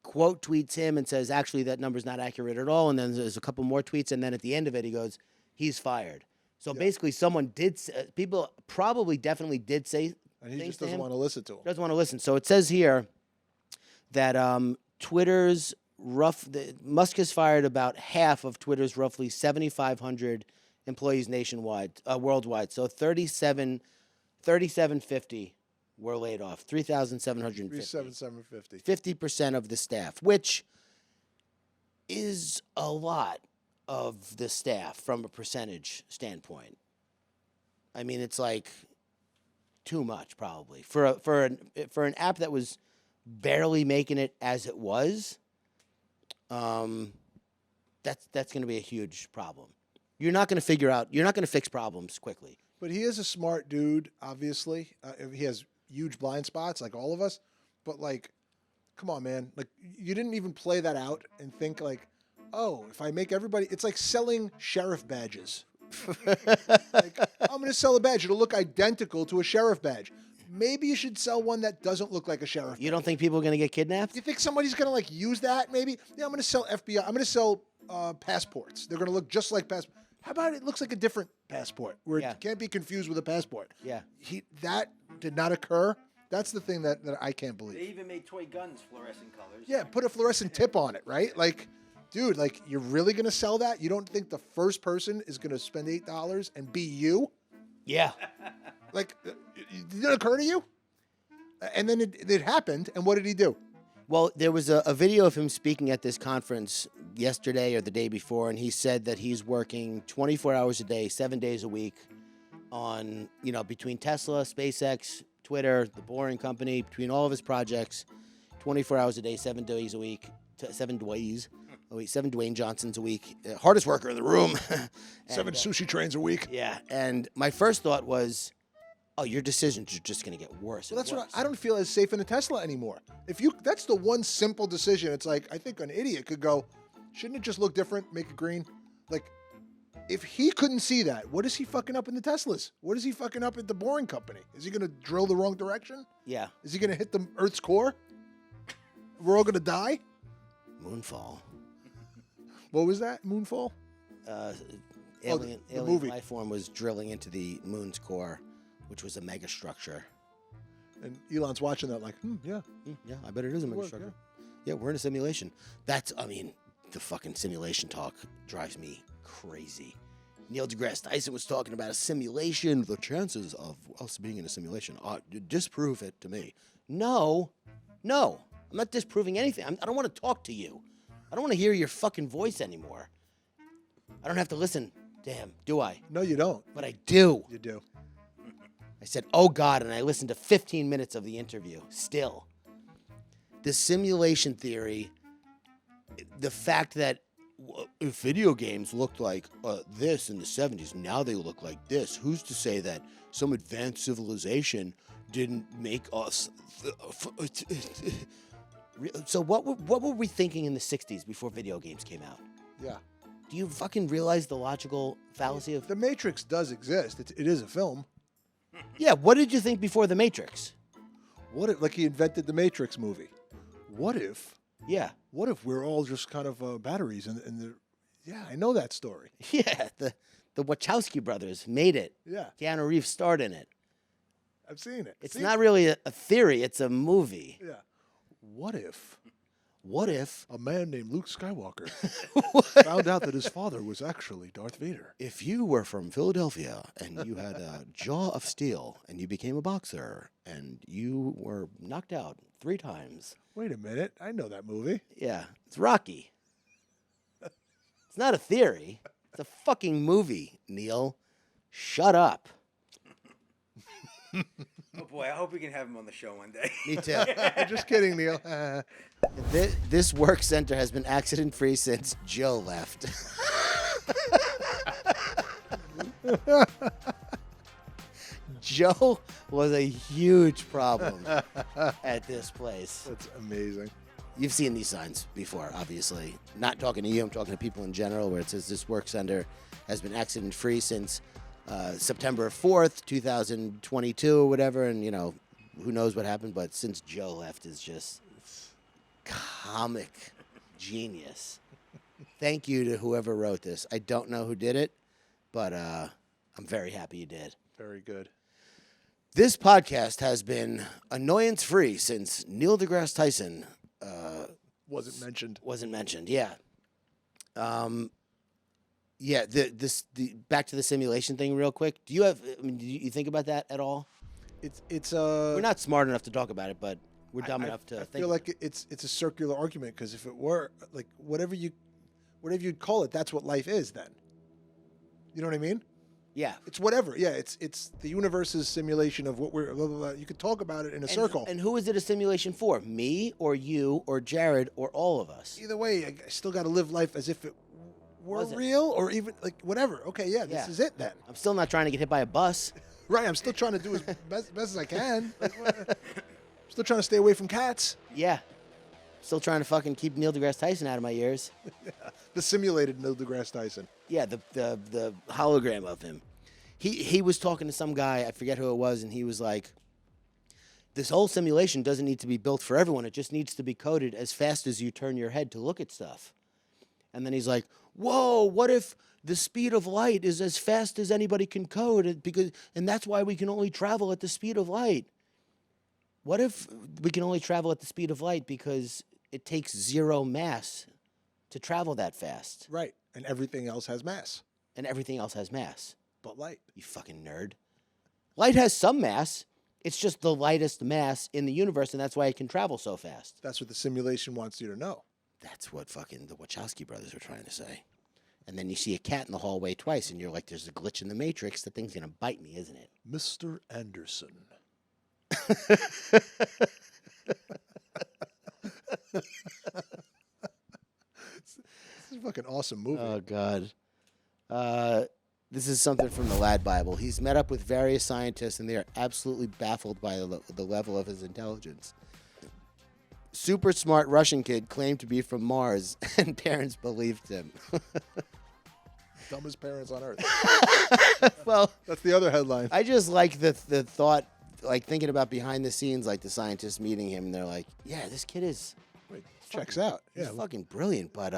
quote tweets him and says, actually, that number's not accurate at all. And then there's a couple more tweets, and then at the end of it, he goes, he's fired. So basically, people probably definitely did say, and he just doesn't want to listen to him. Doesn't want to listen. So it says here that Musk has fired about half of Twitter's roughly 7,500 employees worldwide. So 3,750 were laid off. 3,750. 3,750. 50% of the staff, which is a lot of the staff from a percentage standpoint. I mean, it's like too much probably for an app that was barely making it as it was. That's going to be a huge problem. You're not going to fix problems quickly. But he is a smart dude, obviously. He has huge blind spots like all of us. But like, come on, man. Like, you didn't even play that out and think like, oh, if I make everybody, it's like selling sheriff badges. Like, I'm going to sell a badge. It'll look identical to a sheriff badge. Maybe you should sell one that doesn't look like a sheriff badge. You don't think people are going to get kidnapped? You think somebody's going to like use that maybe? Yeah, I'm going to sell FBI. I'm going to sell passports. They're going to look just like passports. How about it looks like a different passport where it can't be confused with a passport? Yeah. That did not occur. That's the thing that I can't believe. They even made toy guns fluorescent colors. Yeah, put a fluorescent tip on it, right? Like, dude, like, you're really going to sell that? You don't think the first person is going to spend $8 and be you? Yeah. Like, did it occur to you? And then it happened, and what did he do? Well, there was a video of him speaking at this conference yesterday or the day before, and he said that he's working 24 hours a day, 7 days a week on, between Tesla, SpaceX, Twitter, the Boring Company, between all of his projects, 24 hours a day, 7 days a week, 7 days. eat 7 Dwayne Johnsons a week. Hardest worker in the room. 7 sushi trains a week. Yeah. And my first thought was, oh, your decisions are just going to get worse. Well, that's and what worse. I don't feel as safe in a Tesla anymore. That's the one simple decision. It's like, I think an idiot could go, shouldn't it just look different? Make it green? Like, if he couldn't see that, what is he fucking up in the Teslas? What is he fucking up at the Boring Company? Is he going to drill the wrong direction? Yeah. Is he going to hit the Earth's core? We're all going to die? Moonfall. What was that? Moonfall? Alien movie. life form was drilling into the moon's core, which was a mega structure. And Elon's watching that like, yeah. Yeah, I bet it is a mega Work, structure. Yeah, we're in a simulation. The fucking simulation talk drives me crazy. Neil deGrasse Tyson was talking about a simulation, the chances of us being in a simulation. Disprove it to me. No, I'm not disproving anything. I don't want to talk to you. I don't want to hear your fucking voice anymore. I don't have to listen to him, do I? No, you don't. But I do. You do. I said, oh God, and I listened to 15 minutes of the interview. Still. The simulation theory, the fact that if video games looked like this in the 70s, now they look like this. Who's to say that some advanced civilization didn't make us... So what were we thinking in the 60s before video games came out? Yeah. Do you fucking realize the logical fallacy of... The Matrix does exist. It is a film. Yeah, what did you think before The Matrix? What if, like he invented the Matrix movie? What if we're all just kind of batteries in the... Yeah, I know that story. Yeah, the Wachowski brothers made it. Yeah. Keanu Reeves starred in it. I've seen it. It's not really a theory, it's a movie. Yeah. What if a man named Luke Skywalker found out that his father was actually Darth Vader? If you were from Philadelphia and you had a jaw of steel and you became a boxer and you were knocked out 3 times. Wait a minute. I know that movie. Yeah, it's Rocky. It's not a theory. It's a fucking movie, Neil. Shut up. Oh boy, I hope we can have him on the show one day. Me too. I'm just kidding, Neil. This work center has been accident-free since Joe left. Joe was a huge problem at this place. That's amazing. You've seen these signs before, obviously. Not talking to you, I'm talking to people in general, where it says this work center has been accident-free since September 4th, 2022 or whatever, and, who knows what happened, but since Joe left is just comic genius. Thank you to whoever wrote this. I don't know who did it, but I'm very happy you did. Very good. This podcast has been annoyance-free since Neil deGrasse Tyson Wasn't mentioned. Yeah. Yeah. The back to the simulation thing, real quick. Do you think about that at all? It's We're not smart enough to talk about it, but we're dumb enough to I think. feel like it's a circular argument because if it were like whatever you'd call it, that's what life is. Then, you know what I mean? Yeah. It's whatever. Yeah, it's the universe's simulation of what we're. Blah, blah, blah. You could talk about it in a circle. And who is it a simulation for? Me or you or Jared or all of us? Either way, I still got to live life as if it were Was it? real or even like whatever. Okay, yeah, this Yeah. is it then. I'm still not trying to get hit by a bus. Right, I'm still trying to do as best as I can. Still trying to stay away from cats. Yeah. Still trying to fucking keep Neil deGrasse Tyson out of my ears. The simulated Neil deGrasse Tyson. Yeah, the hologram of him. He was talking to some guy, I forget who it was, and he was like, this whole simulation doesn't need to be built for everyone. It just needs to be coded as fast as you turn your head to look at stuff. And then he's like, whoa, what if the speed of light is as fast as anybody can code, and that's why we can only travel at the speed of light? What if we can only travel at the speed of light because it takes 0 mass to travel that fast? Right, and everything else has mass. And everything else has mass. But light. You fucking nerd. Light has some mass. It's just the lightest mass in the universe, and that's why it can travel so fast. That's what the simulation wants you to know. That's what fucking the Wachowski brothers are trying to say. And then you see a cat in the hallway twice, and you're like, there's a glitch in the Matrix. The thing's going to bite me, isn't it? Mr. Anderson. a fucking awesome movie. Oh God. This is something from the Lad Bible. He's met up with various scientists, and they are absolutely baffled by the level of his intelligence. Super smart Russian kid claimed to be from Mars, and parents believed him. Dumbest parents on earth. Well, That's the other headline. I just like the thought, like thinking about behind the scenes, like the scientists meeting him, and they're like, "Yeah, this kid is Wait, checks out. he's Yeah. fucking brilliant, but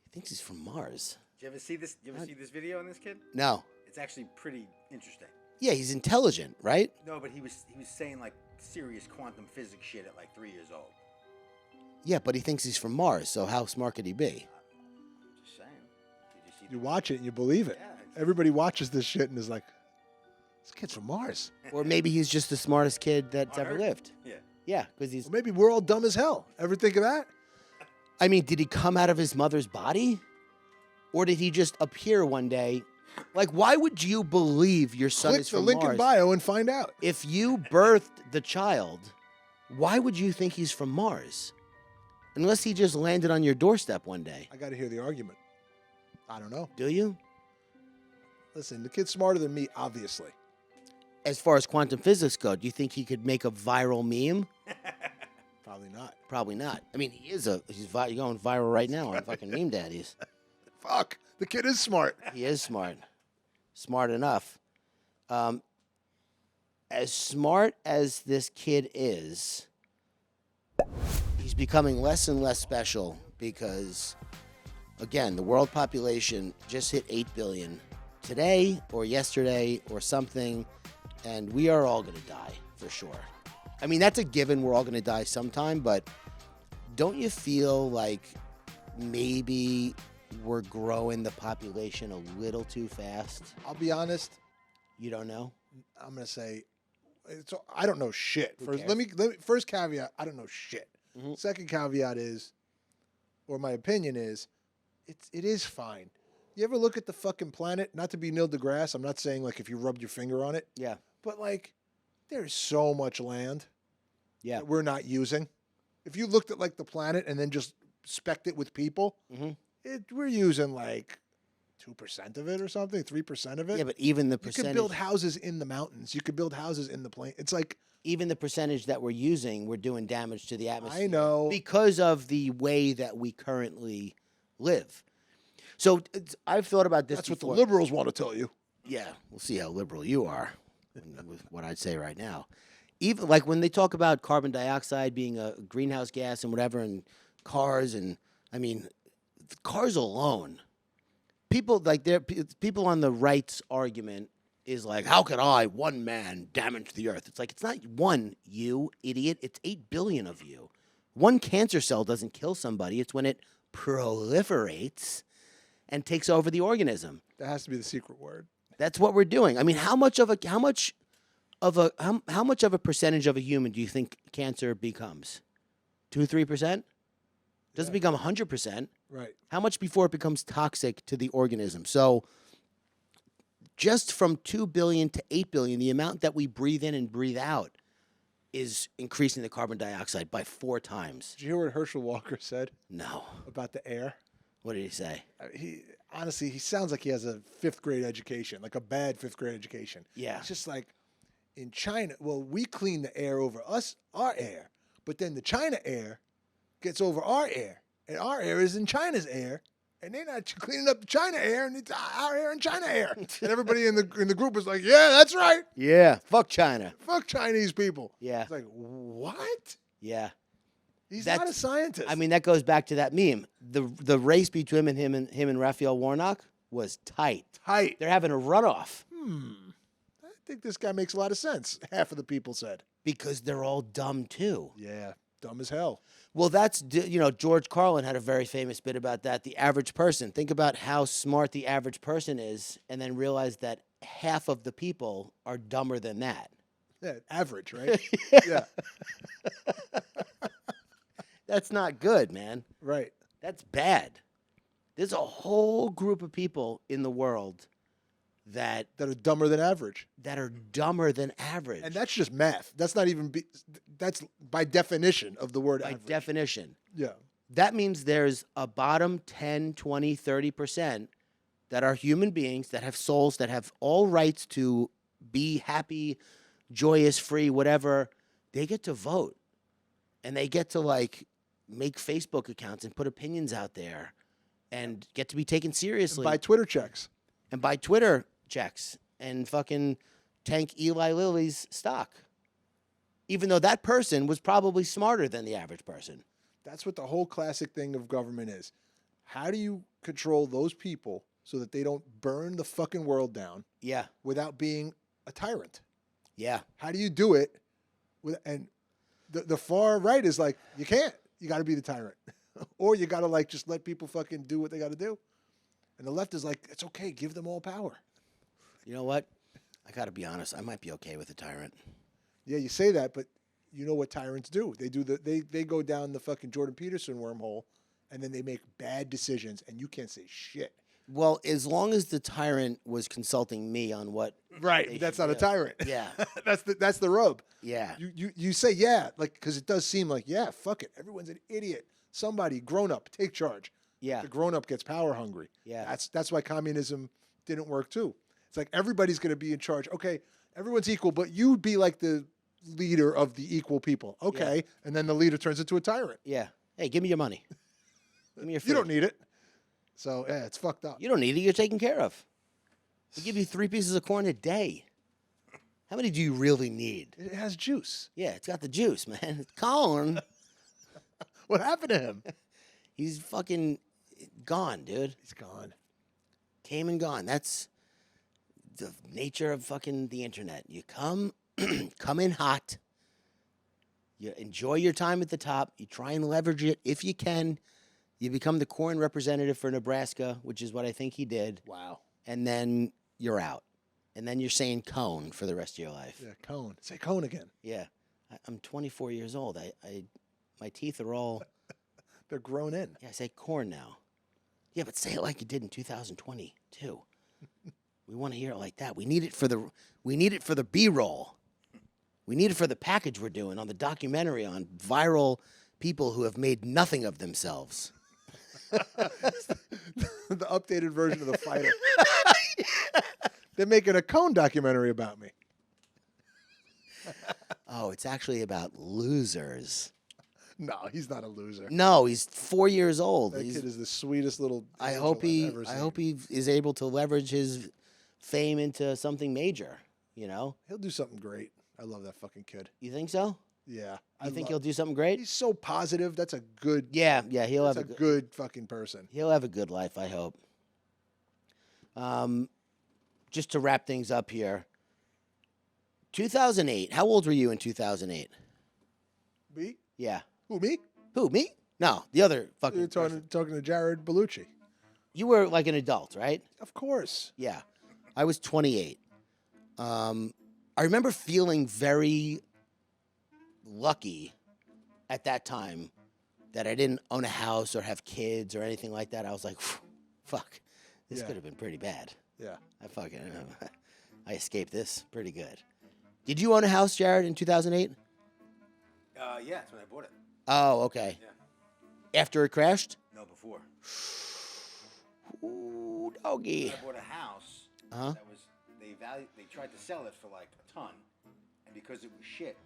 he thinks he's from Mars." Did you ever see this? You ever see this video on this kid? No. It's actually pretty interesting. Yeah, he's intelligent, right? No, but he was saying like serious quantum physics shit at like 3 years old. Yeah, but he thinks he's from Mars, so how smart could he be? Just saying. Did you see? You watch it and you believe it. Yeah, Everybody watches this shit and is like, this kid's from Mars. Or maybe he's just the smartest kid that's On ever Earth? lived. Yeah. Yeah, because he's. Well, maybe we're all dumb as hell. Ever think of that? I mean, did he come out of his mother's body? Or did he just appear one day? Like, why would you believe your son Click is the from link Mars? in bio and find out. If you birthed the child, why would you think he's from Mars? Unless he just landed on your doorstep one day. I got to hear the argument. I don't know. Do you? Listen, the kid's smarter than me, obviously. As far as quantum physics go, do you think he could make a viral meme? Probably not. Probably not. I mean, he's going viral right now on fucking Meme Daddies. Fuck. The kid is smart. He is smart. Smart enough. As smart as this kid is, he's becoming less and less special because, again, the world population just hit 8 billion today or yesterday or something, and we are all going to die for sure. I mean, that's a given. We're all going to die sometime, but don't you feel like maybe we're growing the population a little too fast? I'll be honest. You don't know? I'm going to say, I don't know shit. Who First, cares? let me first caveat, I don't know shit. Mhm. Second caveat is, or my opinion is, it is fine. You ever look at the fucking planet? Not to be Neil deGrasse, I'm not saying like if you rubbed your finger on it, Yeah. but like there's so much land Yeah. that we're not using. If you looked at like the planet and then just specced it with people, Mhm. we're using like 2% of it or something, 3% of it. Yeah, but even the you could percentage, build houses in the mountains. You could build houses in the plain. It's like, even the percentage that we're using, we're doing damage to the atmosphere. I know. Because of the way that we currently live. So I've thought about this That's what the before. liberals want to tell you. Yeah, we'll see how liberal you are with what I'd say right now. Even like when they talk about carbon dioxide being a greenhouse gas and whatever, and cars, and I mean, cars alone, people like people on the right's argument is like, how could one man, damage the earth? It's like, it's not one, you idiot. It's 8 billion of you. One cancer cell doesn't kill somebody. It's when it proliferates and takes over the organism. That has to be the secret word. That's what we're doing. I mean, how much of a percentage of a human do you think cancer becomes? 2-3%? Doesn't Yeah. become 100%. Right. How much before it becomes toxic to the organism? So just from 2 billion to 8 billion, the amount that we breathe in and breathe out is increasing the carbon dioxide by 4 times. Did you hear what Herschel Walker said No. about the air? What did he say? He honestly, he sounds like he has a 5th grade education, like a bad 5th grade education. Yeah. It's just like in China, well, we clean the air over our air, but then the China air gets over our air, and our air is in China's air, and they're not cleaning up the China air, and it's our air and China air. And everybody in the group is like, yeah, that's right. Yeah. Fuck China. Fuck Chinese people. Yeah. It's like, what? Yeah. He's not a That's- scientist. I mean, that goes back to that meme. The race between him and Raphael Warnock was tight. tight. They're having a runoff I think this guy makes a lot of sense. Half of the people said. because they're all dumb too. Yeah, dumb as hell. Well, that's, George Carlin had a very famous bit about that. The average person. Think about how smart the average person is, and then realize that half of the people are dumber than that. Yeah, average, right? Yeah, That's not good, man. right. That's bad. There's a whole group of people in the world that That are dumber than average. are dumber than average. And that's just math. That's not even, that's by definition of the word by average. definition. Yeah. that means there's a bottom 10, 20, 30% that are human beings that have souls that have all rights to be happy, joyous, free, whatever. They get to vote. And they get to like make Facebook accounts and put opinions out there and get to be taken seriously. Buy Twitter checks. And buy Twitter checks and fucking tank Eli Lilly's stock. Even though that person was probably smarter than the average person. That's what the whole classic thing of government is. How do you control those people so that they don't burn the fucking world down Yeah. without being a tyrant? Yeah. How do you do it? And the far right is like, you can't. You got to be the tyrant. Or you got to like just let people fucking do what they got to do. And the left is like, it's okay. Give them all power. You know what? I got to be honest. I might be okay with a tyrant. Yeah, you say that, but you know what tyrants do. They go down the fucking Jordan Peterson wormhole, and then they make bad decisions, and you can't say shit. Well, as long as the tyrant was consulting me on what. Right, that's not a tyrant. Yeah. that's the rub. Yeah. You say yeah, like because it does seem like yeah, fuck it, everyone's an idiot. Somebody grown up take charge. Yeah. The grown up gets power hungry. Yeah. That's why communism didn't work too. It's like everybody's going to be in charge. Okay, everyone's equal, but you be like the leader of the equal people. Okay, and then the leader turns into a tyrant. Yeah. Hey, give me your money. Give me your food. You don't need it. So yeah, it's fucked up. You don't need it. You're taken care of. We give you 3 pieces of corn a day. How many do you really need? It has juice. Yeah, it's got the juice, man. It's corn. What happened to him? He's fucking gone, dude. He's gone. Came and gone. That's the nature of fucking the internet. You come in hot. You enjoy your time at the top. You try and leverage it if you can. You become the corn representative for Nebraska, which is what I think he did. Wow. And then you're out. And then you're saying cone for the rest of your life. Yeah, cone. Say cone again. Yeah. I'm 24 years old. My teeth are all... They're grown in. Yeah, I say corn now. Yeah, but say it like you did in 2020 too. We want to hear it like that. We need it for the B-roll. We need it for the package we're doing on the documentary on viral people who have made nothing of themselves. The updated version of The Fighter. They're making a cone documentary about me. Oh, it's actually about losers. No, he's not a loser. No, he's 4 years old. That kid is the sweetest little. I angel hope I've ever seen. he is able to leverage his fame into something major. You know? He'll do something great. I love that fucking kid. You think so? Yeah. You think he'll do something great? He's so positive. That's a good. Yeah, he'll That's have a good fucking person. He'll have a good life, I hope. Just to wrap things up here. 2008. How old were you in 2008? Me? Yeah. Who, me? Who, me? No, the other fucking You're talking to Jared Bellucci. You were like an adult, right? Of course. Yeah. I was 28. I remember feeling very lucky at that time that I didn't own a house or have kids or anything like that. I was like, fuck, this Yeah. could have been pretty bad. Yeah. I escaped this pretty good. Did you own a house, Jared, in 2008? Yeah, that's when I bought it. Oh, okay. Yeah. After it crashed? No, before. Ooh, doggy. I bought a house Uh-huh. that was they tried to sell it for like a ton, and because it was shit,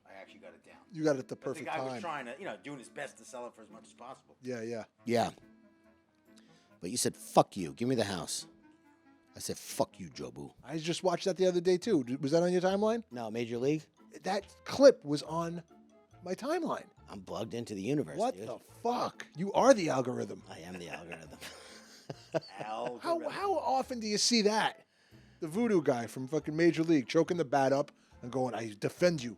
I actually got it down. You got it at the But the perfect guy time. was trying to, doing his best to sell it for as much as possible. Yeah, yeah. Yeah. But you said, fuck you. Give me the house. I said, fuck you, Jobu. I just watched that the other day too. Was that on your timeline? No, Major League? That clip was on my timeline. I'm plugged into the universe, What dude. the fuck? You are the algorithm. I am the algorithm. How often do you see that? The voodoo guy from fucking Major League choking the bat up and going, I defend you.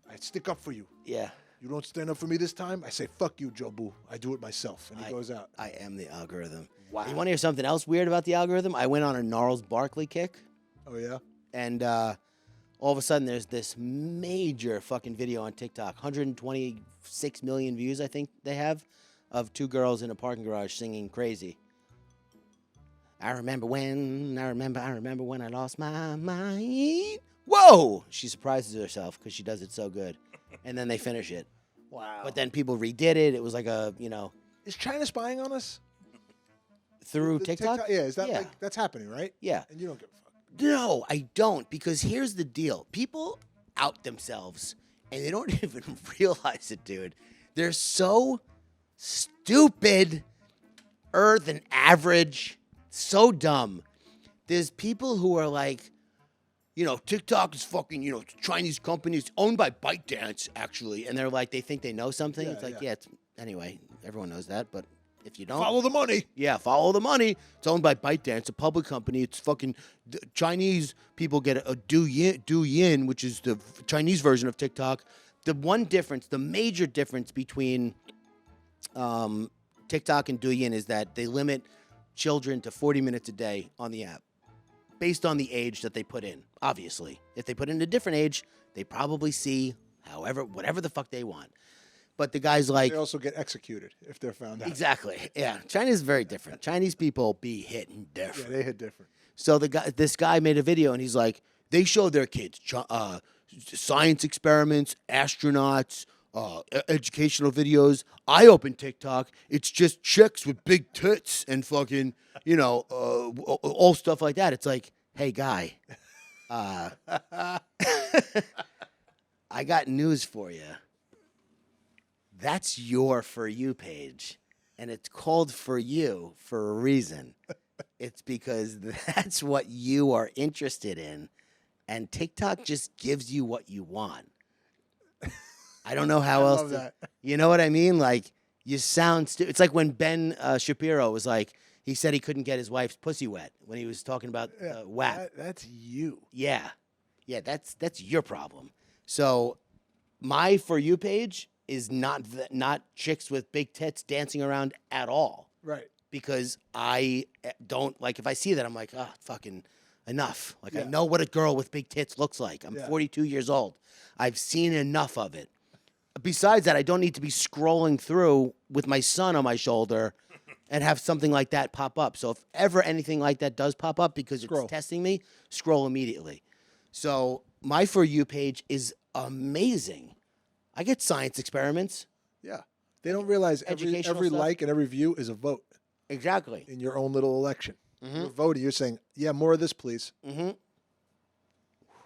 I stick up for you. Yeah. You don't stand up for me this time? I say, fuck you, Jobu. I do it myself. And he goes out. I am the algorithm. Wow. You want to hear something else weird about the algorithm? I went on a Gnarls Barkley kick, Oh, yeah? and all of a sudden there's this major fucking video on TikTok, 126 million views, I think they have, of 2 girls in a parking garage singing Crazy. I remember when I lost my mind. Whoa! She surprises herself because she does it so good. And then they finish it. Wow. But then people redid it. It was like Is China spying on us? through The TikTok. Yeah, is that Yeah. like that's happening, right? Yeah. And you don't give a fuck. No, I don't, because here's the deal. People out themselves and they don't even realize it, dude. They're so stupid than average, so dumb. There's people who are like, TikTok is fucking, Chinese company. It's owned by ByteDance, actually. And they're like, they think they know something. Yeah, it's like, yeah. anyway, everyone knows that, but if you don't. Follow the money. Yeah, follow the money. It's owned by ByteDance, a public company. It's fucking Chinese people get a Douyin, which is the Chinese version of TikTok. The major difference between TikTok and Douyin is that they limit children to 40 minutes a day on the app, based on the age that they put in. Obviously, if they put in a different age, they probably see whatever the fuck they want. But the guy's like, They also get executed if they're found out. exactly. Yeah, China's very different. Chinese people be hitting Yeah, different. they hit different. So this guy made a video and he's like, they show their kids science experiments, astronauts, educational videos. I open TikTok. It's just chicks with big tits and fucking, all stuff like that. It's like, hey, guy, I got news for you. That's your For You page, and it's called For You for a reason. It's because that's what you are interested in, and TikTok just gives you what you want. I don't know how else love that. You know what I mean? Like, you sound it's like when Ben Shapiro was like, he said he couldn't get his wife's pussy wet when he was talking about WAP. That's you. Yeah, that's your problem. So my For You page is not chicks with big tits dancing around at all. Right. Because I don't, like, if I see that, I'm like, fucking enough. Like, I Yeah. know what a girl with big tits looks like. I'm Yeah. 42 years old. I've seen enough of it. Besides that, I don't need to be scrolling through with my son on my shoulder and have something like that pop up. So if ever anything like that does pop up because Scroll. it's testing me, scroll immediately. So my For You page is amazing. I get science experiments. Yeah. They don't realize Educational every stuff. like and every view is a vote Exactly. in your own little election. Mm-hmm. You're voting. You're saying, yeah, more of this, please. Mm-hmm.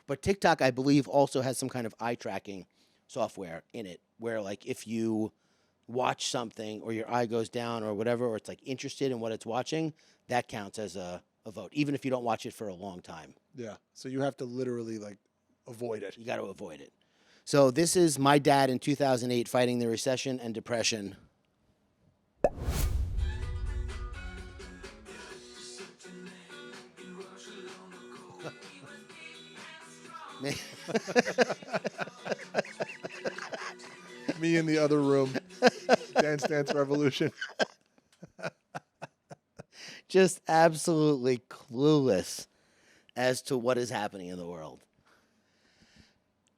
But TikTok, I believe, also has some kind of eye tracking software in it where, like, if you watch something or your eye goes down or whatever, or it's, like, interested in what it's watching, that counts as a vote, even if you don't watch it for a long time. Yeah. So you have to literally, like, avoid it. You got to avoid it. So this is my dad in 2008 fighting the recession and depression. Me in the other room. Dance Dance Revolution. Just absolutely clueless as to what is happening in the world.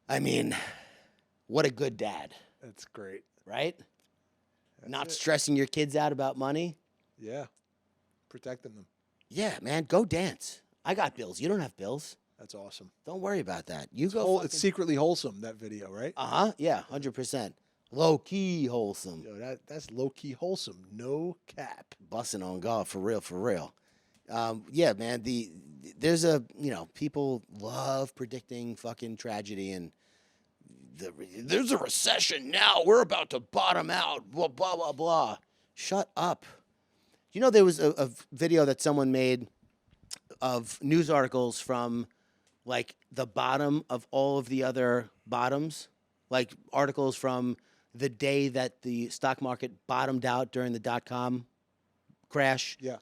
I mean, what a good dad, That's great. right? Not it. stressing your kids out about money. Yeah. Protecting them. Yeah, man, go dance. I got bills. You don't have bills. That's awesome. Don't worry about that. You It's, go. it's secretly wholesome, that video, right? Yeah, 100%. Low key wholesome. Yo, that's low key wholesome. No cap. Busting on God for real, for real. Yeah, man. There's people love predicting fucking tragedy and there's a recession now. We're about to bottom out. Blah blah blah blah. Shut up. You know, there was a video that someone made of news articles from, like, the bottom of all of the other bottoms, like articles from the day that the stock market bottomed out during the .com crash. Yeah.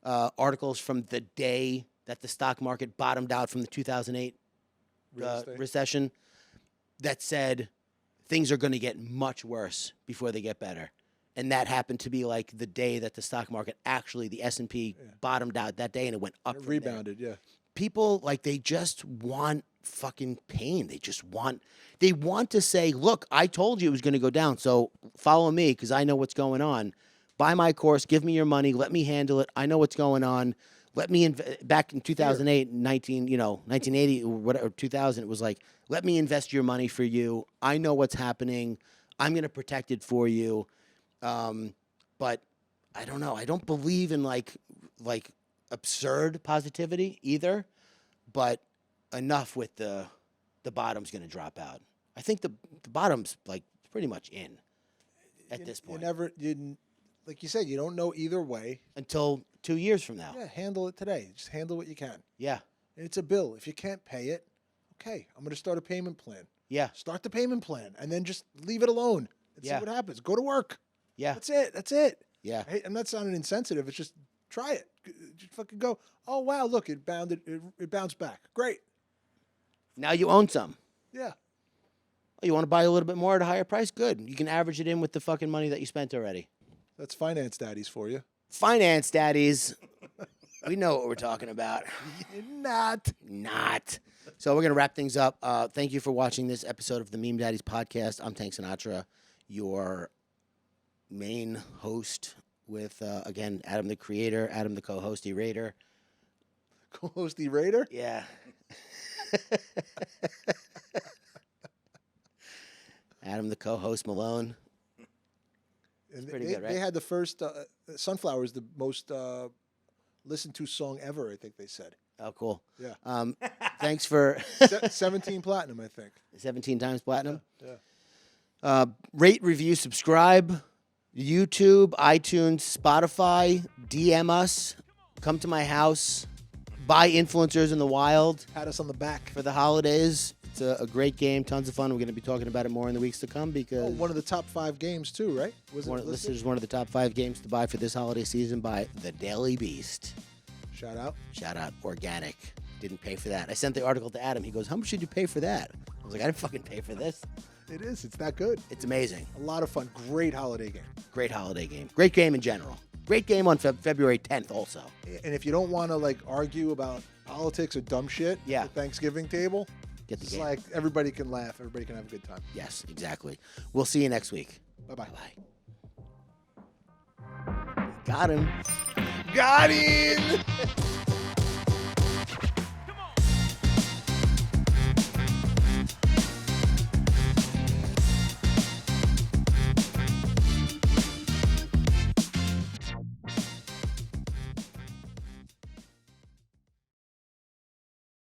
Articles from the day that the stock market bottomed out from the 2008 Real estate. recession that said things are going to get much worse before they get better. And that happened to be like the day that the stock market actually, the S&P bottomed out that day and it went up. It from there. rebounded, yeah. People, like, they just want fucking pain. They want to say, look, I told you it was going to go down, so follow me because I know what's going on. Buy my course, give me your money, let me handle it. I know what's going on. Let me back in 2008, 1980 or whatever, 2000, it was like, let me invest your money for you. I know what's happening. I'm going to protect it for you. But I don't know. I don't believe in like absurd positivity either, but enough with the bottom's going to drop out. I think the bottom's like pretty much in at this point. Like you said, you don't know either way Until 2 years from now. Yeah, handle it today. Just handle what you can. Yeah. And it's a bill. If you can't pay it, okay, I'm going to start a payment plan. Yeah. Start the payment plan and then just leave it alone and see what happens. Go to work. Yeah. That's it. That's it. Yeah. I'm not sounding insensitive. It's just try it. Just fucking go. Oh wow, look, it bounced back. Great. Now you own some. Yeah. Oh, you want to buy a little bit more at a higher price? Good. You can average it in with the fucking money that you spent already. That's finance daddies for you. Finance daddies. We know what we're talking about. Not. So we're going to wrap things up. Thank you for watching this episode of the Meme Daddies podcast. I'm Tank Sinatra, your main host with, again, Adam the creator, Adam the co-hosty raider. Co-hosty raider? Yeah. Adam the co-host Malone. And pretty good, right? They had the first, Sunflower is the most listened to song ever, I think they said. Oh, cool. Yeah. Thanks for 17 platinum, I think. 17 times platinum. Yeah. Rate, review, subscribe. YouTube, iTunes, Spotify. DM us. Come to my house. Buy Influencers in the Wild. Pat us on the back. For the holidays. It's a great game. Tons of fun. We're going to be talking about it more in the weeks to come because... one of the top 5 games, too, right? This is one of the top 5 games to buy for this holiday season by The Daily Beast. Shout out. Shout out. Organic. Didn't pay for that. I sent the article to Adam. He goes, how much did you pay for that? I was like, I didn't fucking pay for this. It is. It's that good. It's amazing. A lot of fun. Great holiday game. Great holiday game. Great game in general. Great game on February 10th also. And if you don't want to, like, argue about politics or dumb shit at the Thanksgiving table, get the it's game. like everybody can laugh. Everybody can have a good time. Yes, exactly. We'll see you next week. Bye-bye. Bye. Got him. Got him!